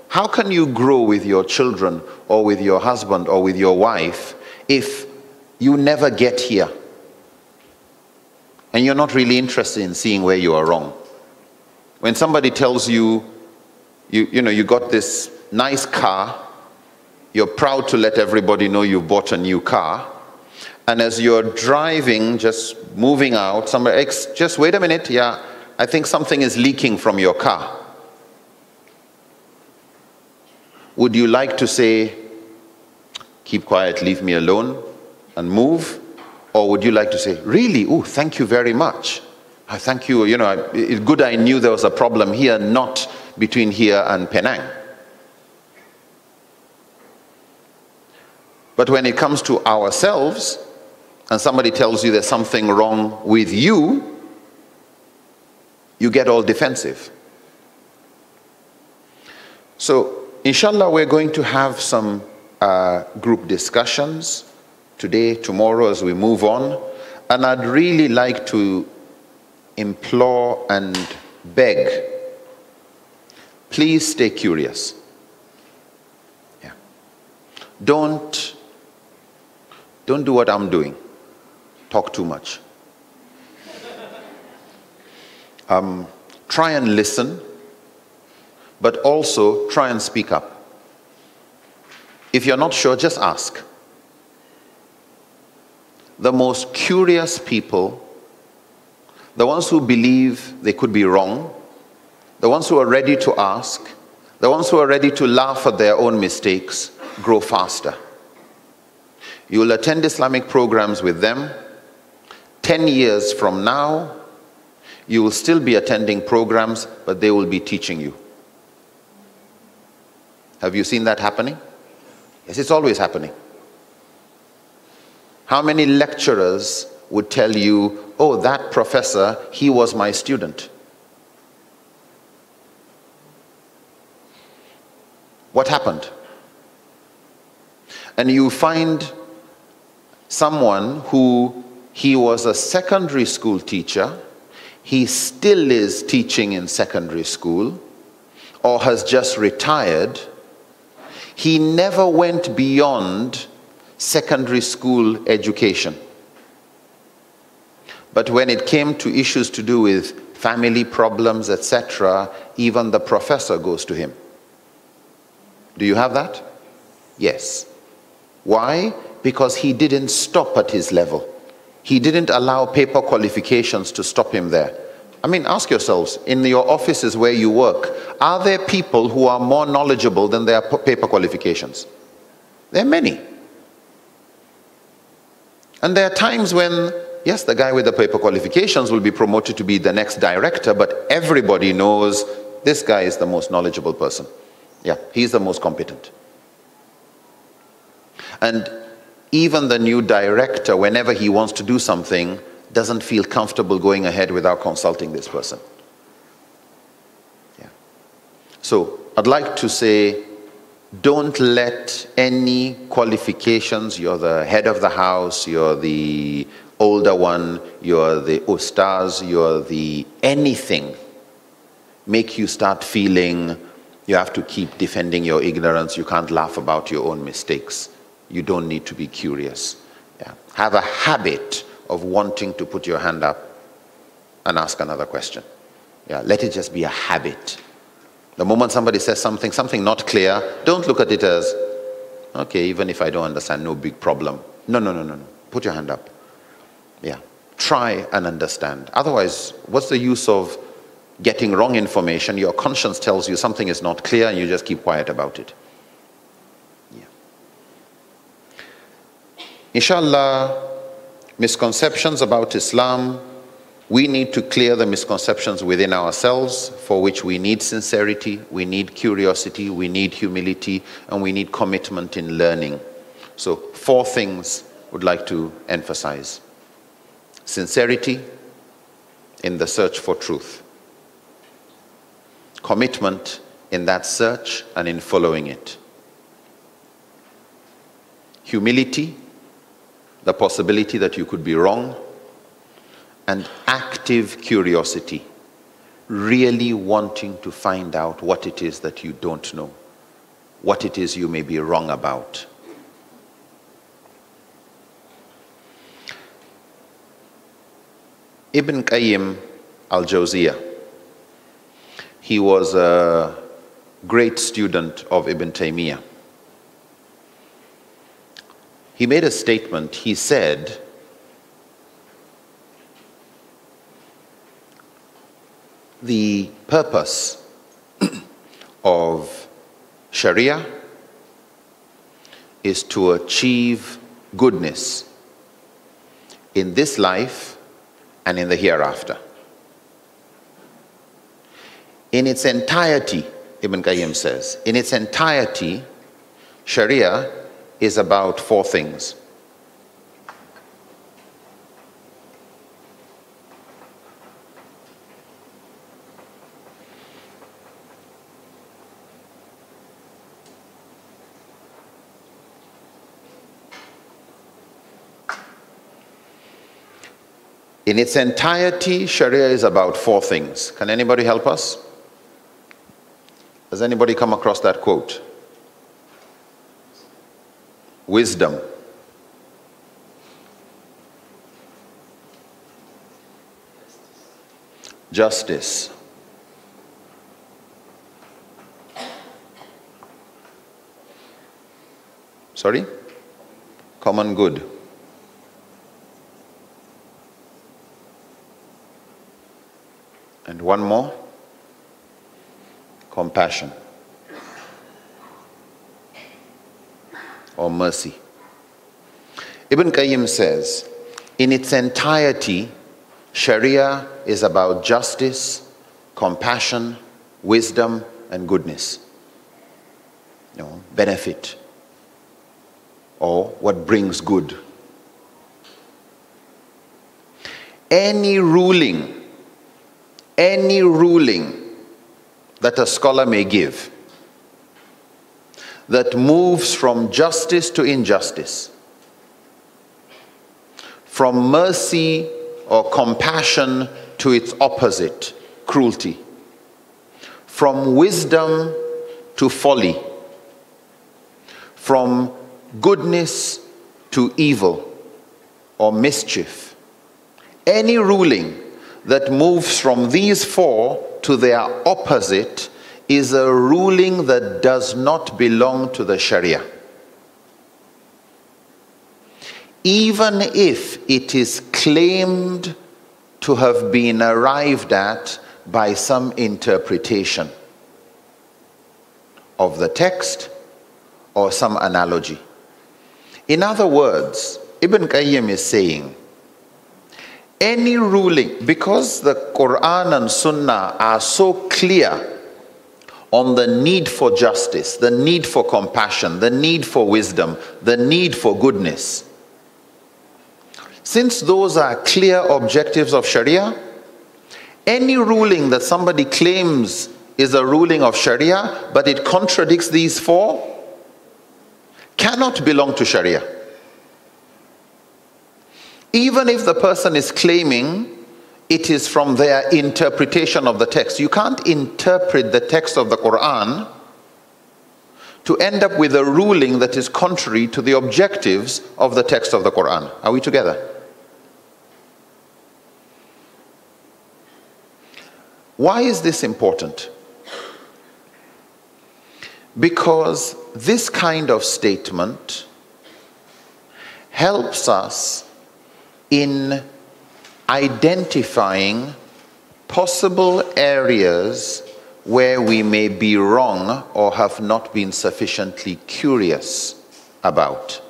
How can you grow with your children or with your husband or with your wife if you never get here and you're not really interested in seeing where you are wrong? When somebody tells you, you got this nice car, you're proud to let everybody know you bought a new car, and as you're driving, just moving out, somebody, just wait a minute, yeah, I think something is leaking from your car. Would you like to say, keep quiet, leave me alone, and move? Or would you like to say, really? Oh, thank you very much. I thank you. It's good I knew there was a problem here, not between here and Penang. But when it comes to ourselves, and somebody tells you there's something wrong with you, you get all defensive. So, inshallah, we're going to have some group discussions today, tomorrow, as we move on. And I'd really like to implore and beg, please stay curious. Yeah. Don't do what I'm doing. Talk too much. Try and listen, but also try and speak up. If you're not sure, just ask. The most curious people, the ones who believe they could be wrong, the ones who are ready to ask, the ones who are ready to laugh at their own mistakes, grow faster. You will attend Islamic programs with them. 10 years from now, you will still be attending programs, but they will be teaching you. Have you seen that happening? Yes, it's always happening. How many lecturers would tell you, oh, that professor, he was my student? What happened? And you find someone who, he was a secondary school teacher, he still is teaching in secondary school, or has just retired. He never went beyond secondary school education. But when it came to issues to do with family problems, etc., even the professor goes to him. Do you have that? Yes. Why? Because he didn't stop at his level. He didn't allow paper qualifications to stop him there. I mean, ask yourselves, in your offices where you work, are there people who are more knowledgeable than their paper qualifications? There are many. And there are times when yes, the guy with the paper qualifications will be promoted to be the next director, but everybody knows this guy is the most knowledgeable person. Yeah, he's the most competent. And even the new director, whenever he wants to do something, doesn't feel comfortable going ahead without consulting this person. Yeah. So I'd like to say, don't let any qualifications, you're the head of the house, you're the older one, you're the ustaz, you're the anything, make you start feeling you have to keep defending your ignorance, you can't laugh about your own mistakes. You don't need to be curious. Yeah. Have a habit of wanting to put your hand up and ask another question. Yeah. Let it just be a habit. The moment somebody says something not clear, don't look at it as, okay, even if I don't understand, no big problem. No, no, no, no, no. Put your hand up. Yeah. Try and understand. Otherwise, what's the use of getting wrong information? Your conscience tells you something is not clear and you just keep quiet about it. Yeah. Inshallah, misconceptions about Islam, we need to clear the misconceptions within ourselves, for which we need sincerity, we need curiosity, we need humility, and we need commitment in learning. So 4 things I would like to emphasize. Sincerity in the search for truth. Commitment in that search and in following it. Humility, the possibility that you could be wrong, and active curiosity, really wanting to find out what it is that you don't know, what it is you may be wrong about. Ibn Qayyim al-Jawziyah, he was a great student of Ibn Taymiyyah. He made a statement. He said, the purpose of Sharia is to achieve goodness in this life and in the hereafter. In its entirety, Ibn Qayyim says, in its entirety, Sharia is about 4 things. In its entirety, Sharia is about 4 things. Can anybody help us? Has anybody come across that quote? Wisdom. Justice. Sorry? Common good. And one more. Compassion. Or mercy. Ibn Qayyim says, in its entirety, Sharia is about justice, compassion, wisdom, and goodness. You know, benefit, or what brings good. Any ruling that a scholar may give that moves from justice to injustice, from mercy or compassion to its opposite, cruelty, from wisdom to folly, from goodness to evil or mischief. Any ruling that moves from these 4 to their opposite is a ruling that does not belong to the Sharia. Even if it is claimed to have been arrived at by some interpretation of the text or some analogy. In other words, Ibn Qayyim is saying, Any ruling, because the Quran and Sunnah are so clear on the need for justice, the need for compassion, the need for wisdom, the need for goodness. Since those are clear objectives of Sharia, any ruling that somebody claims is a ruling of Sharia, but it contradicts these four, cannot belong to Sharia. Even if the person is claiming it is from their interpretation of the text. You can't interpret the text of the Quran to end up with a ruling that is contrary to the objectives of the text of the Quran. Are we together? Why is this important? Because this kind of statement helps us in identifying possible areas where we may be wrong or have not been sufficiently curious about.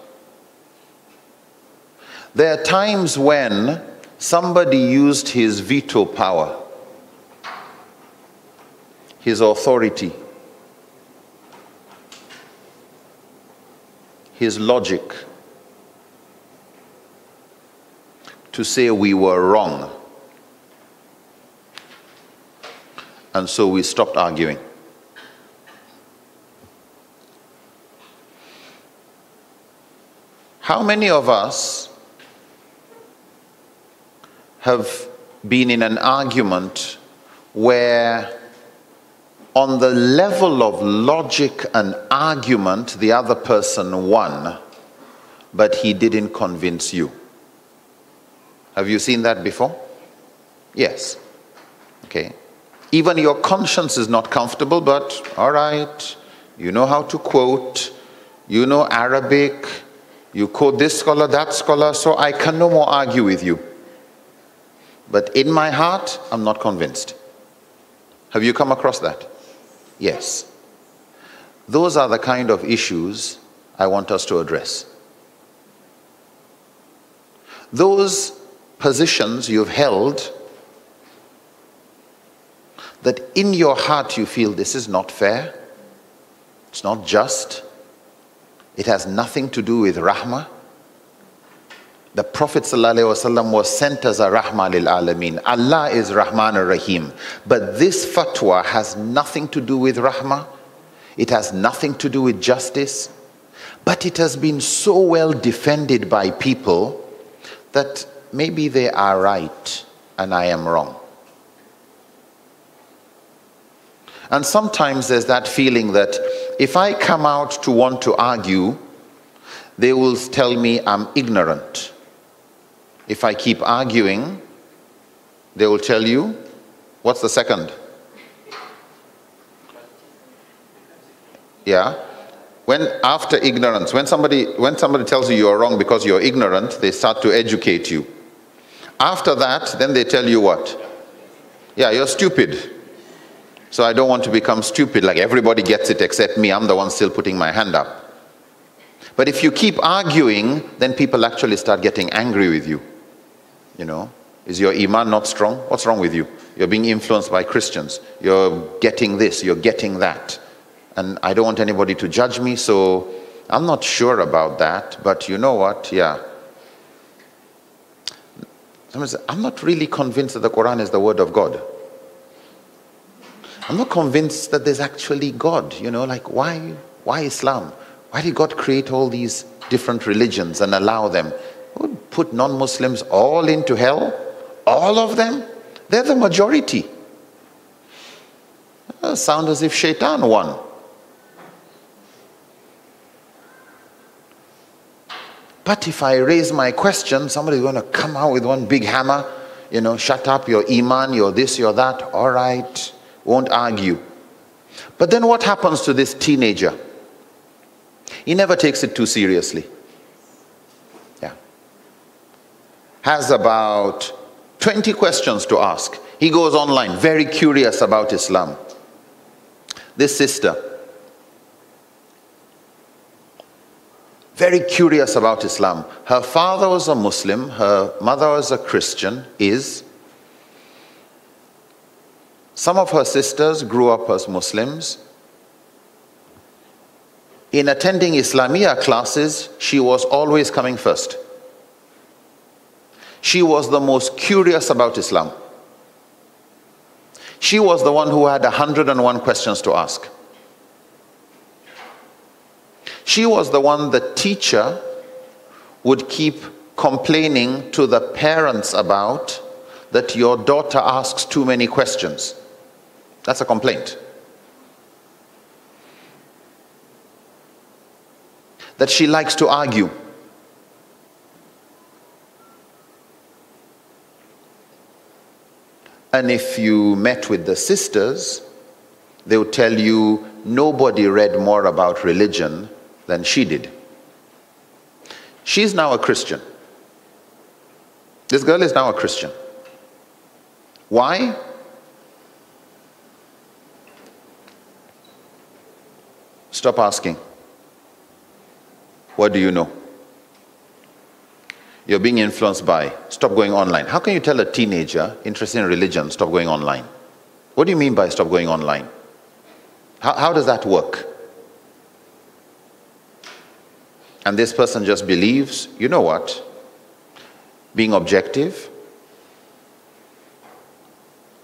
There are times when somebody used his veto power, his authority, his logic, to say we were wrong. And so we stopped arguing. How many of us have been in an argument where on the level of logic and argument the other person won, but he didn't convince you? Have you seen that before? Yes. Okay. Even your conscience is not comfortable, but all right, you know how to quote, you know Arabic, you quote this scholar, that scholar, so I can no more argue with you. But in my heart, I'm not convinced. Have you come across that? Yes. Those are the kind of issues I want us to address. Those positions you've held that in your heart you feel this is not fair, it's not just, it has nothing to do with rahmah. The Prophet ﷺ was sent as a rahmah lil alameen. Allah is Rahman ar-Rahim. But this fatwa has nothing to do with rahmah. It has nothing to do with justice. But it has been so well defended by people that maybe they are right and I am wrong. And sometimes there's that feeling that if I come out to want to argue, they will tell me I'm ignorant. If I keep arguing, they will tell you, what's the second? Yeah. When after ignorance, when somebody tells you you're wrong because you're ignorant, they start to educate you. After that, then they tell you what? Yeah, you're stupid. So I don't want to become stupid, like everybody gets it except me, I'm the one still putting my hand up. But if you keep arguing, then people actually start getting angry with you. You know, is your iman not strong? What's wrong with you? You're being influenced by Christians. You're getting this, you're getting that. And I don't want anybody to judge me, so I'm not sure about that. But you know what? Yeah. Somebody says, I'm not really convinced that the Quran is the word of God. I'm not convinced that there's actually God. You know, like why Islam? Why did God create all these different religions and allow them? Would put non-Muslims all into hell? All of them? They're the majority. Sound as if Shaitan won. But if I raise my question, somebody's going to come out with one big hammer. You know, shut up, your iman, your this, your that. All right, won't argue. But then what happens to this teenager? He never takes it too seriously. Yeah. Has about 20 questions to ask. He goes online, very curious about Islam. This sister, very curious about Islam. Her father was a Muslim, her mother was a Christian, Some of her sisters grew up as Muslims. In attending Islamia classes, she was always coming first. She was the most curious about Islam. She was the one who had 101 questions to ask. She was the one the teacher would keep complaining to the parents about, that your daughter asks too many questions. That's a complaint. That she likes to argue. And if you met with the sisters, they would tell you nobody read more about religion than she did. She's now a Christian. This girl is now a Christian. Why? Stop asking. What do you know? You're being influenced by. Stop going online. How can you tell a teenager interested in religion, stop going online? What do you mean by stop going online? How does that work? And this person just believes, you know what? Being objective,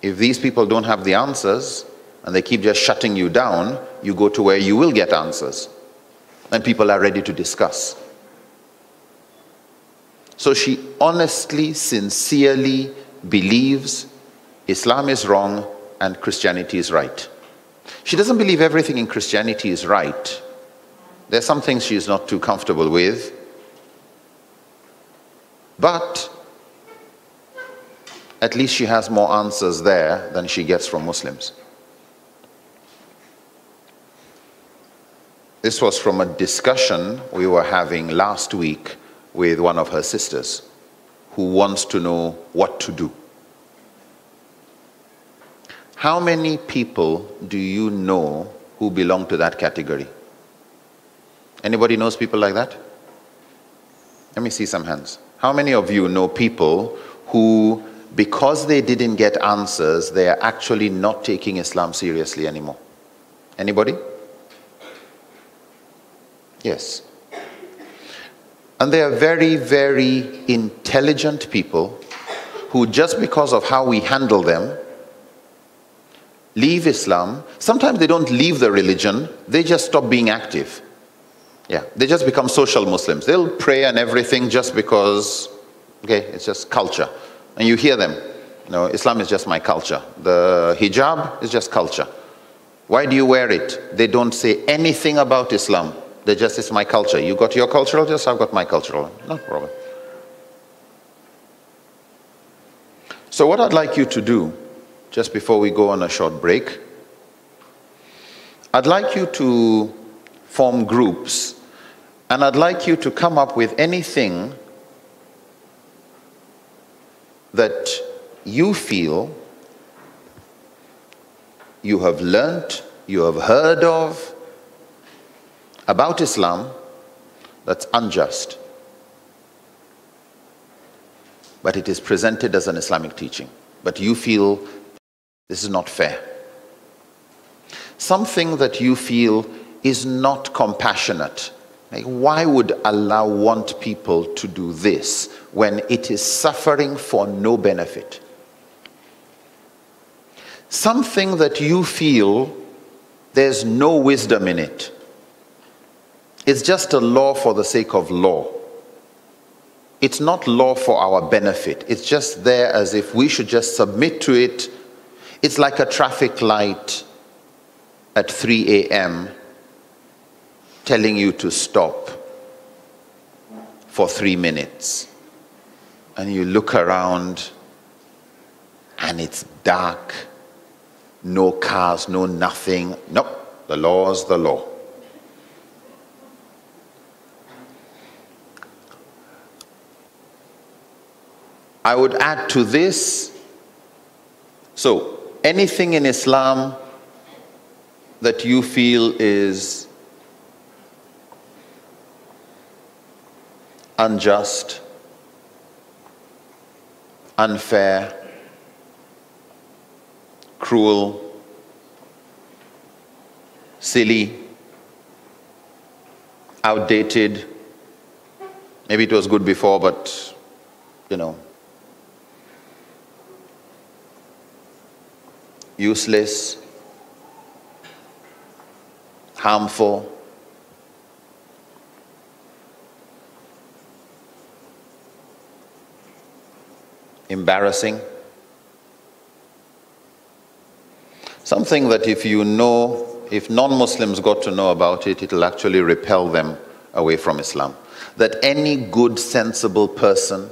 if these people don't have the answers and they keep just shutting you down, you go to where you will get answers. And people are ready to discuss. So she honestly, sincerely believes Islam is wrong and Christianity is right. She doesn't believe everything in Christianity is right. There are some things she is not too comfortable with. But at least she has more answers there than she gets from Muslims. This was from a discussion we were having last week with one of her sisters who wants to know what to do. How many people do you know who belong to that category? Anybody knows people like that? Let me see some hands. How many of you know people who, because they didn't get answers, they are actually not taking Islam seriously anymore? Anybody? Yes. And they are very, very intelligent people who, just because of how we handle them, leave Islam. Sometimes they don't leave the religion, they just stop being active. Yeah, they just become social Muslims. They'll pray and everything just because, okay, it's just culture. And you hear them, you know, Islam is just my culture. The hijab is just culture. Why do you wear it? They don't say anything about Islam. They just, it's my culture. You got your cultural, just I've got my cultural. No problem. So what I'd like you to do, just before we go on a short break, I'd like you to form groups, and I'd like you to come up with anything that you feel you have learnt, you have heard of about Islam that's unjust, but it is presented as an Islamic teaching, but you feel this is not fair. Something that you feel is not compassionate. Like, why would Allah want people to do this when it is suffering for no benefit? Something that you feel there's no wisdom in it. It's just a law for the sake of law. It's not law for our benefit. It's just there as if we should just submit to it. It's like a traffic light at 3 a.m. telling you to stop for 3 minutes. And you look around and it's dark. No cars, no nothing. Nope, the law is the law. I would add to this, so anything in Islam that you feel is unjust, unfair, cruel, silly, outdated. Maybe it was good before, but, useless, harmful, embarrassing. Something that if non-Muslims got to know about it, it'll actually repel them away from Islam. That any good, sensible person...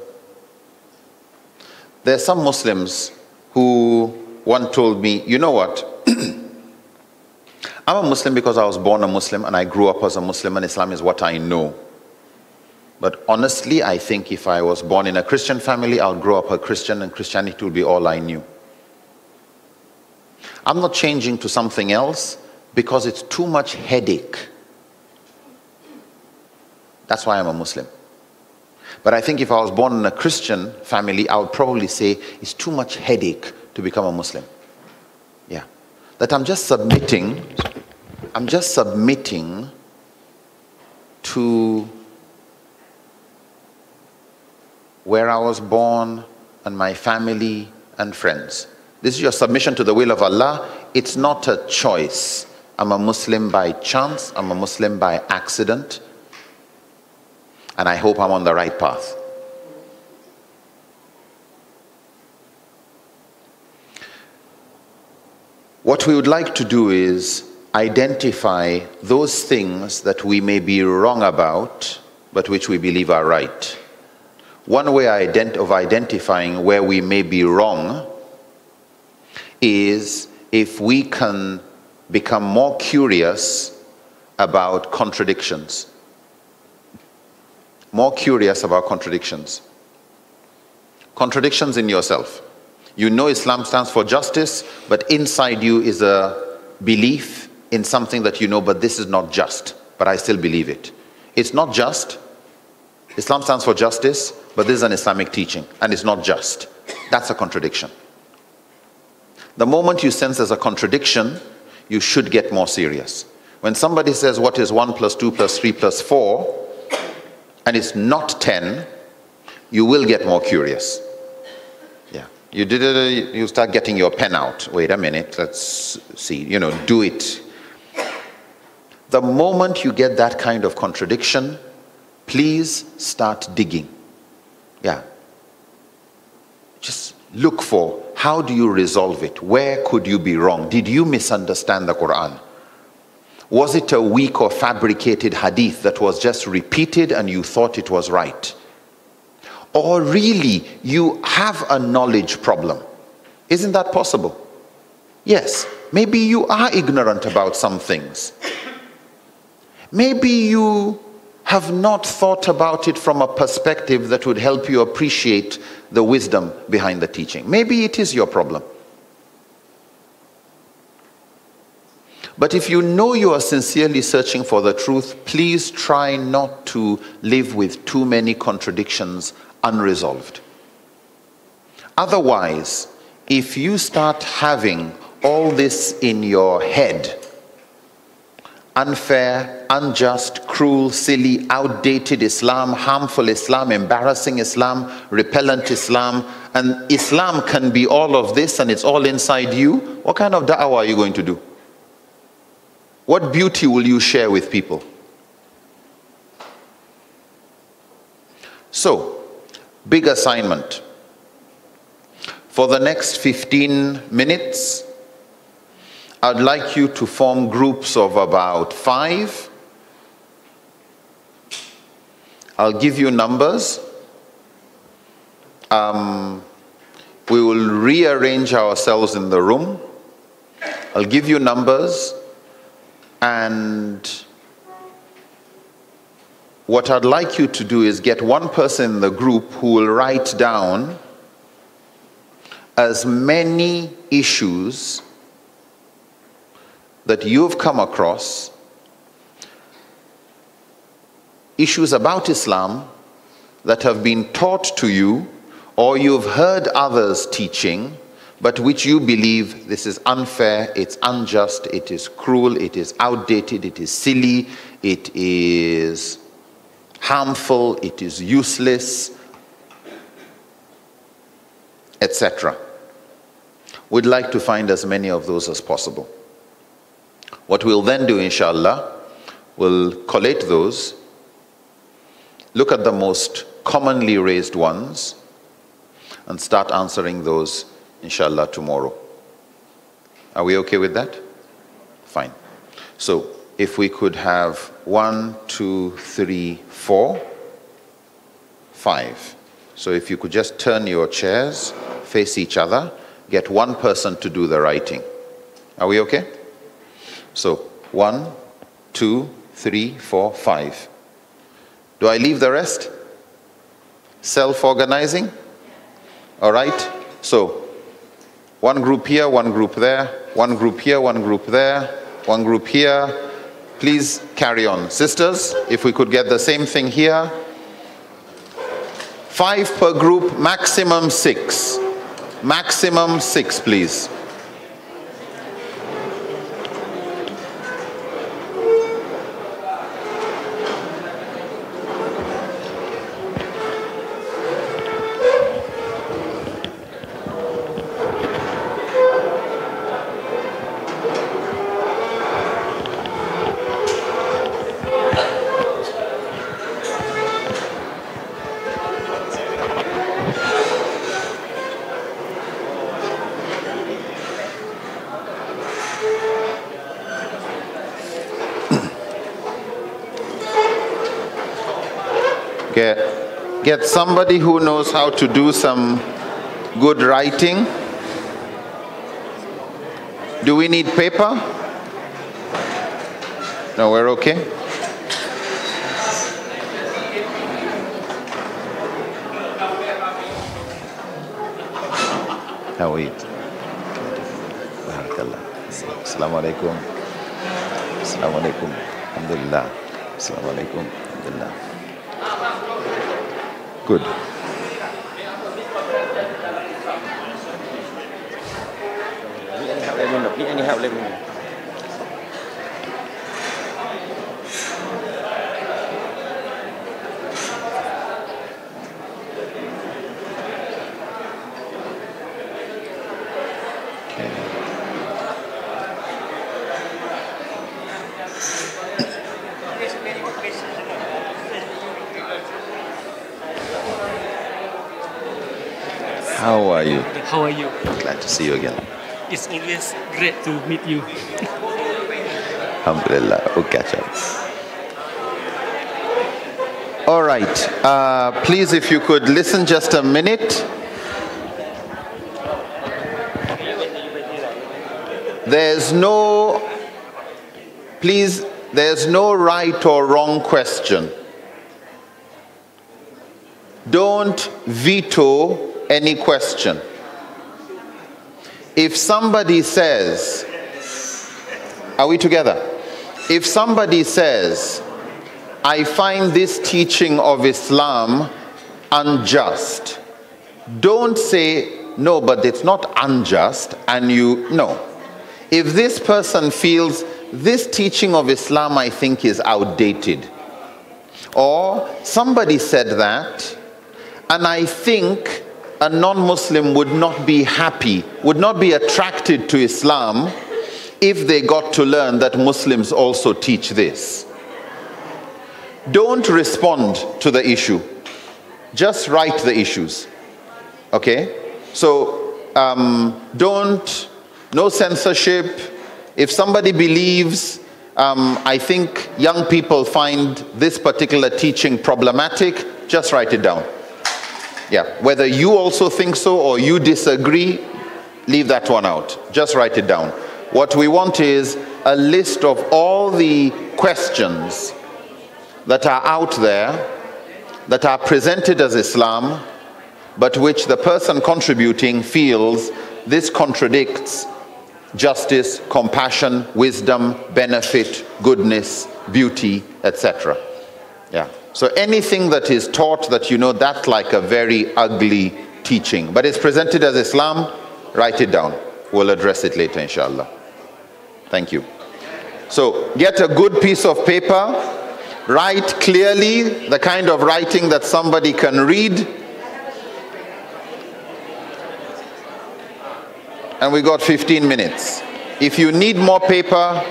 There are some Muslims who one told me, you know what? I'm a Muslim because I was born a Muslim and I grew up as a Muslim and Islam is what I know. But honestly, I think if I was born in a Christian family, I'll grow up a Christian and Christianity will be all I knew. I'm not changing to something else because it's too much headache. That's why I'm a Muslim. But I think if I was born in a Christian family, I would probably say it's too much headache to become a Muslim. Yeah. That I'm just submitting to where I was born and my family and friends. This is your submission to the will of Allah. It's not a choice. I'm a Muslim by chance. I'm a Muslim by accident. And I hope I'm on the right path. What we would like to do is identify those things that we may be wrong about, but which we believe are right. One way of identifying where we may be wrong is if we can become more curious about contradictions. More curious about contradictions. Contradictions in yourself. You know Islam stands for justice, but inside you is a belief in something that you know, but this is not just, but I still believe it. It's not just. Islam stands for justice, but this is an Islamic teaching, and it's not just. That's a contradiction. The moment you sense there's a contradiction, you should get more serious. When somebody says, what is 1 plus 2 plus 3 plus 4, and it's not 10, you will get more curious. Yeah. You start getting your pen out. Wait a minute, let's see, do it. The moment you get that kind of contradiction, please start digging. Yeah. Just look for, how do you resolve it? Where could you be wrong? Did you misunderstand the Quran? Was it a weak or fabricated hadith that was just repeated and you thought it was right? Or really, you have a knowledge problem? Isn't that possible? Yes. Maybe you are ignorant about some things. Maybe you have not thought about it from a perspective that would help you appreciate the wisdom behind the teaching. Maybe it is your problem. But if you know you are sincerely searching for the truth, please try not to live with too many contradictions unresolved. Otherwise, if you start having all this in your head, unfair, unjust, cruel, silly, outdated Islam, harmful Islam, embarrassing Islam, repellent Islam, and Islam can be all of this and it's all inside you, what kind of da'wah are you going to do? What beauty will you share with people? So, big assignment. For the next 15 minutes, I'd like you to form groups of about 5. I'll give you numbers. We will rearrange ourselves in the room. I'll give you numbers. And what I'd like you to do is get one person in the group who will write down as many issues that you've come across, issues about Islam that have been taught to you, or you've heard others teaching, but which you believe this is unfair, it's unjust, it is cruel, it is outdated, it is silly, it is harmful, it is useless, etc. We'd like to find as many of those as possible. What we'll then do, inshallah, we'll collate those, look at the most commonly raised ones, and start answering those, inshallah, tomorrow. Are we okay with that? Fine. So, if we could have 1, 2, 3, 4, 5. So if you could just turn your chairs, face each other, get one person to do the writing. Are we okay? So 1, 2, 3, 4, 5. Do I leave the rest? Self-organizing? All right. So one group here, one group there, one group here, one group there, one group here. Please carry on. Sisters, if we could get the same thing here. 5 per group, maximum 6. Maximum 6, please. Get somebody who knows how to do some good writing. Do we need paper? No, we're okay. How are you? Barakallah. Assalamu alaikum. Assalamu alaikum. Alhamdulillah. Assalamu alaikum. Alhamdulillah. Good. How are you? How are you? Glad to see you again. It's always great to meet you. Alhamdulillah, we'll catch up. All right, please, if you could listen just a minute. There's no right or wrong question. Don't veto any question. If somebody says, are we together? If somebody says, I find this teaching of Islam unjust, don't say, no, but it's not unjust, and no. If this person feels, this teaching of Islam I think is outdated, or somebody said that, and I think a non-Muslim would not be happy, would not be attracted to Islam if they got to learn that Muslims also teach this. Don't respond to the issue. Just write the issues. Okay? So, no censorship. If somebody believes, I think young people find this particular teaching problematic, just write it down. Yeah, whether you also think so or you disagree, leave that one out. Just write it down. What we want is a list of all the questions that are out there, that are presented as Islam, but which the person contributing feels this contradicts justice, compassion, wisdom, benefit, goodness, beauty, etc. Yeah. So anything that is taught that you know that's like a very ugly teaching, but it's presented as Islam, write it down. We'll address it later, inshallah. Thank you. So get a good piece of paper, write clearly, the kind of writing that somebody can read. And we got 15 minutes. If you need more paper,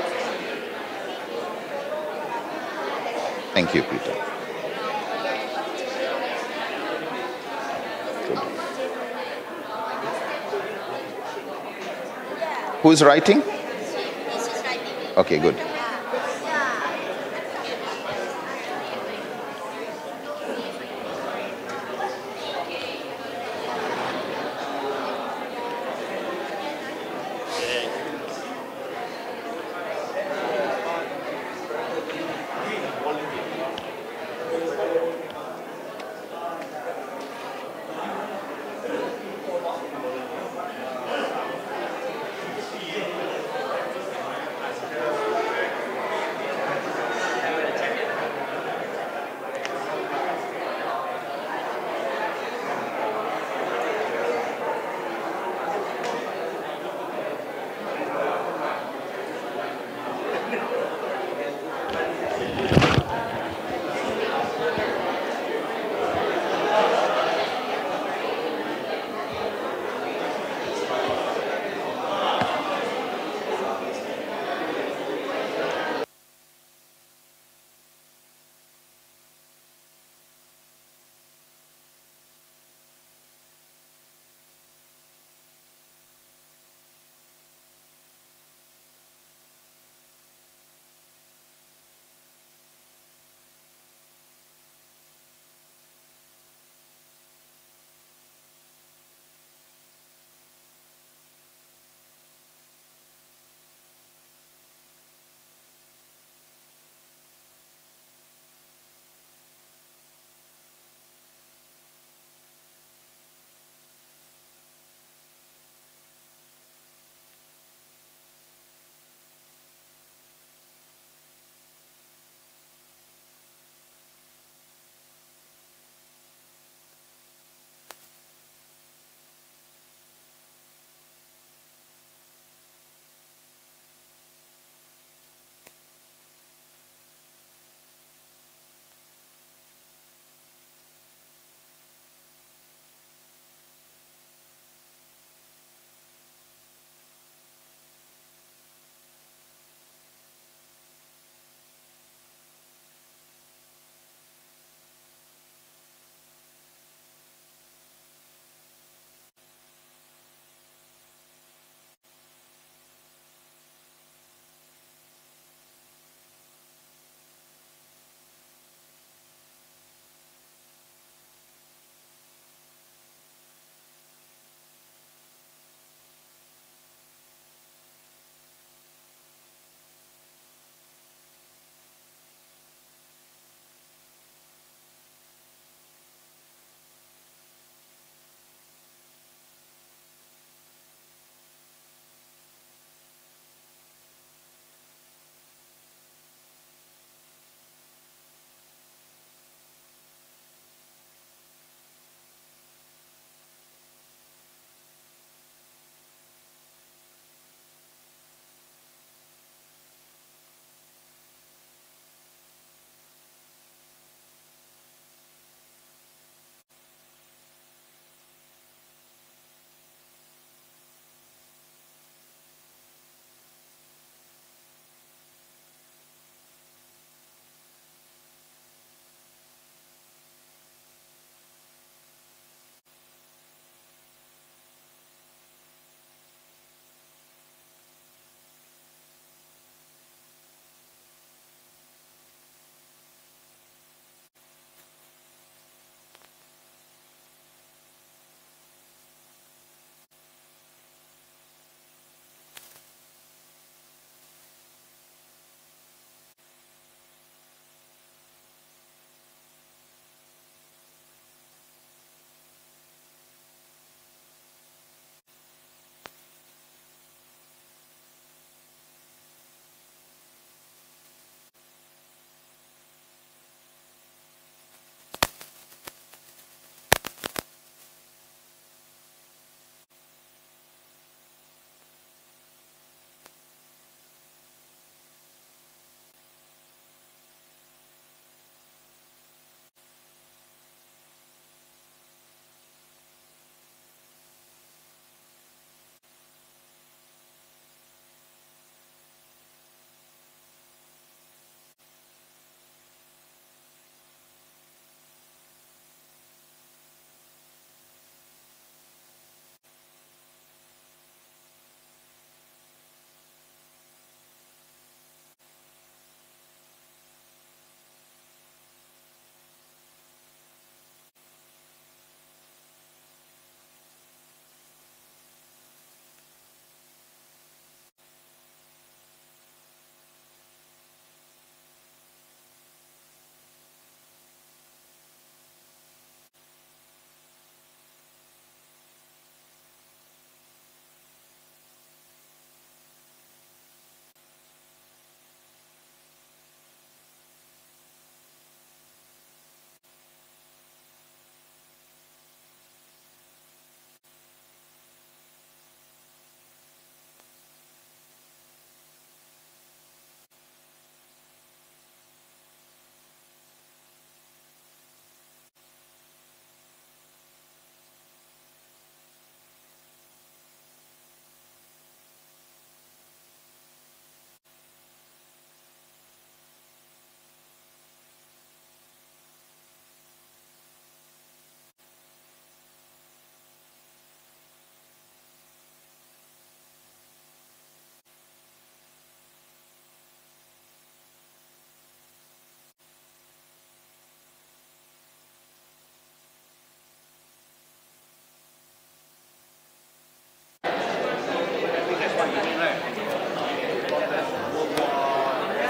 thank you, Peter. Good. Who's writing? Okay, good.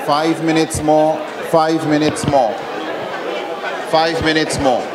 5 minutes more. 5 minutes more. 5 minutes more.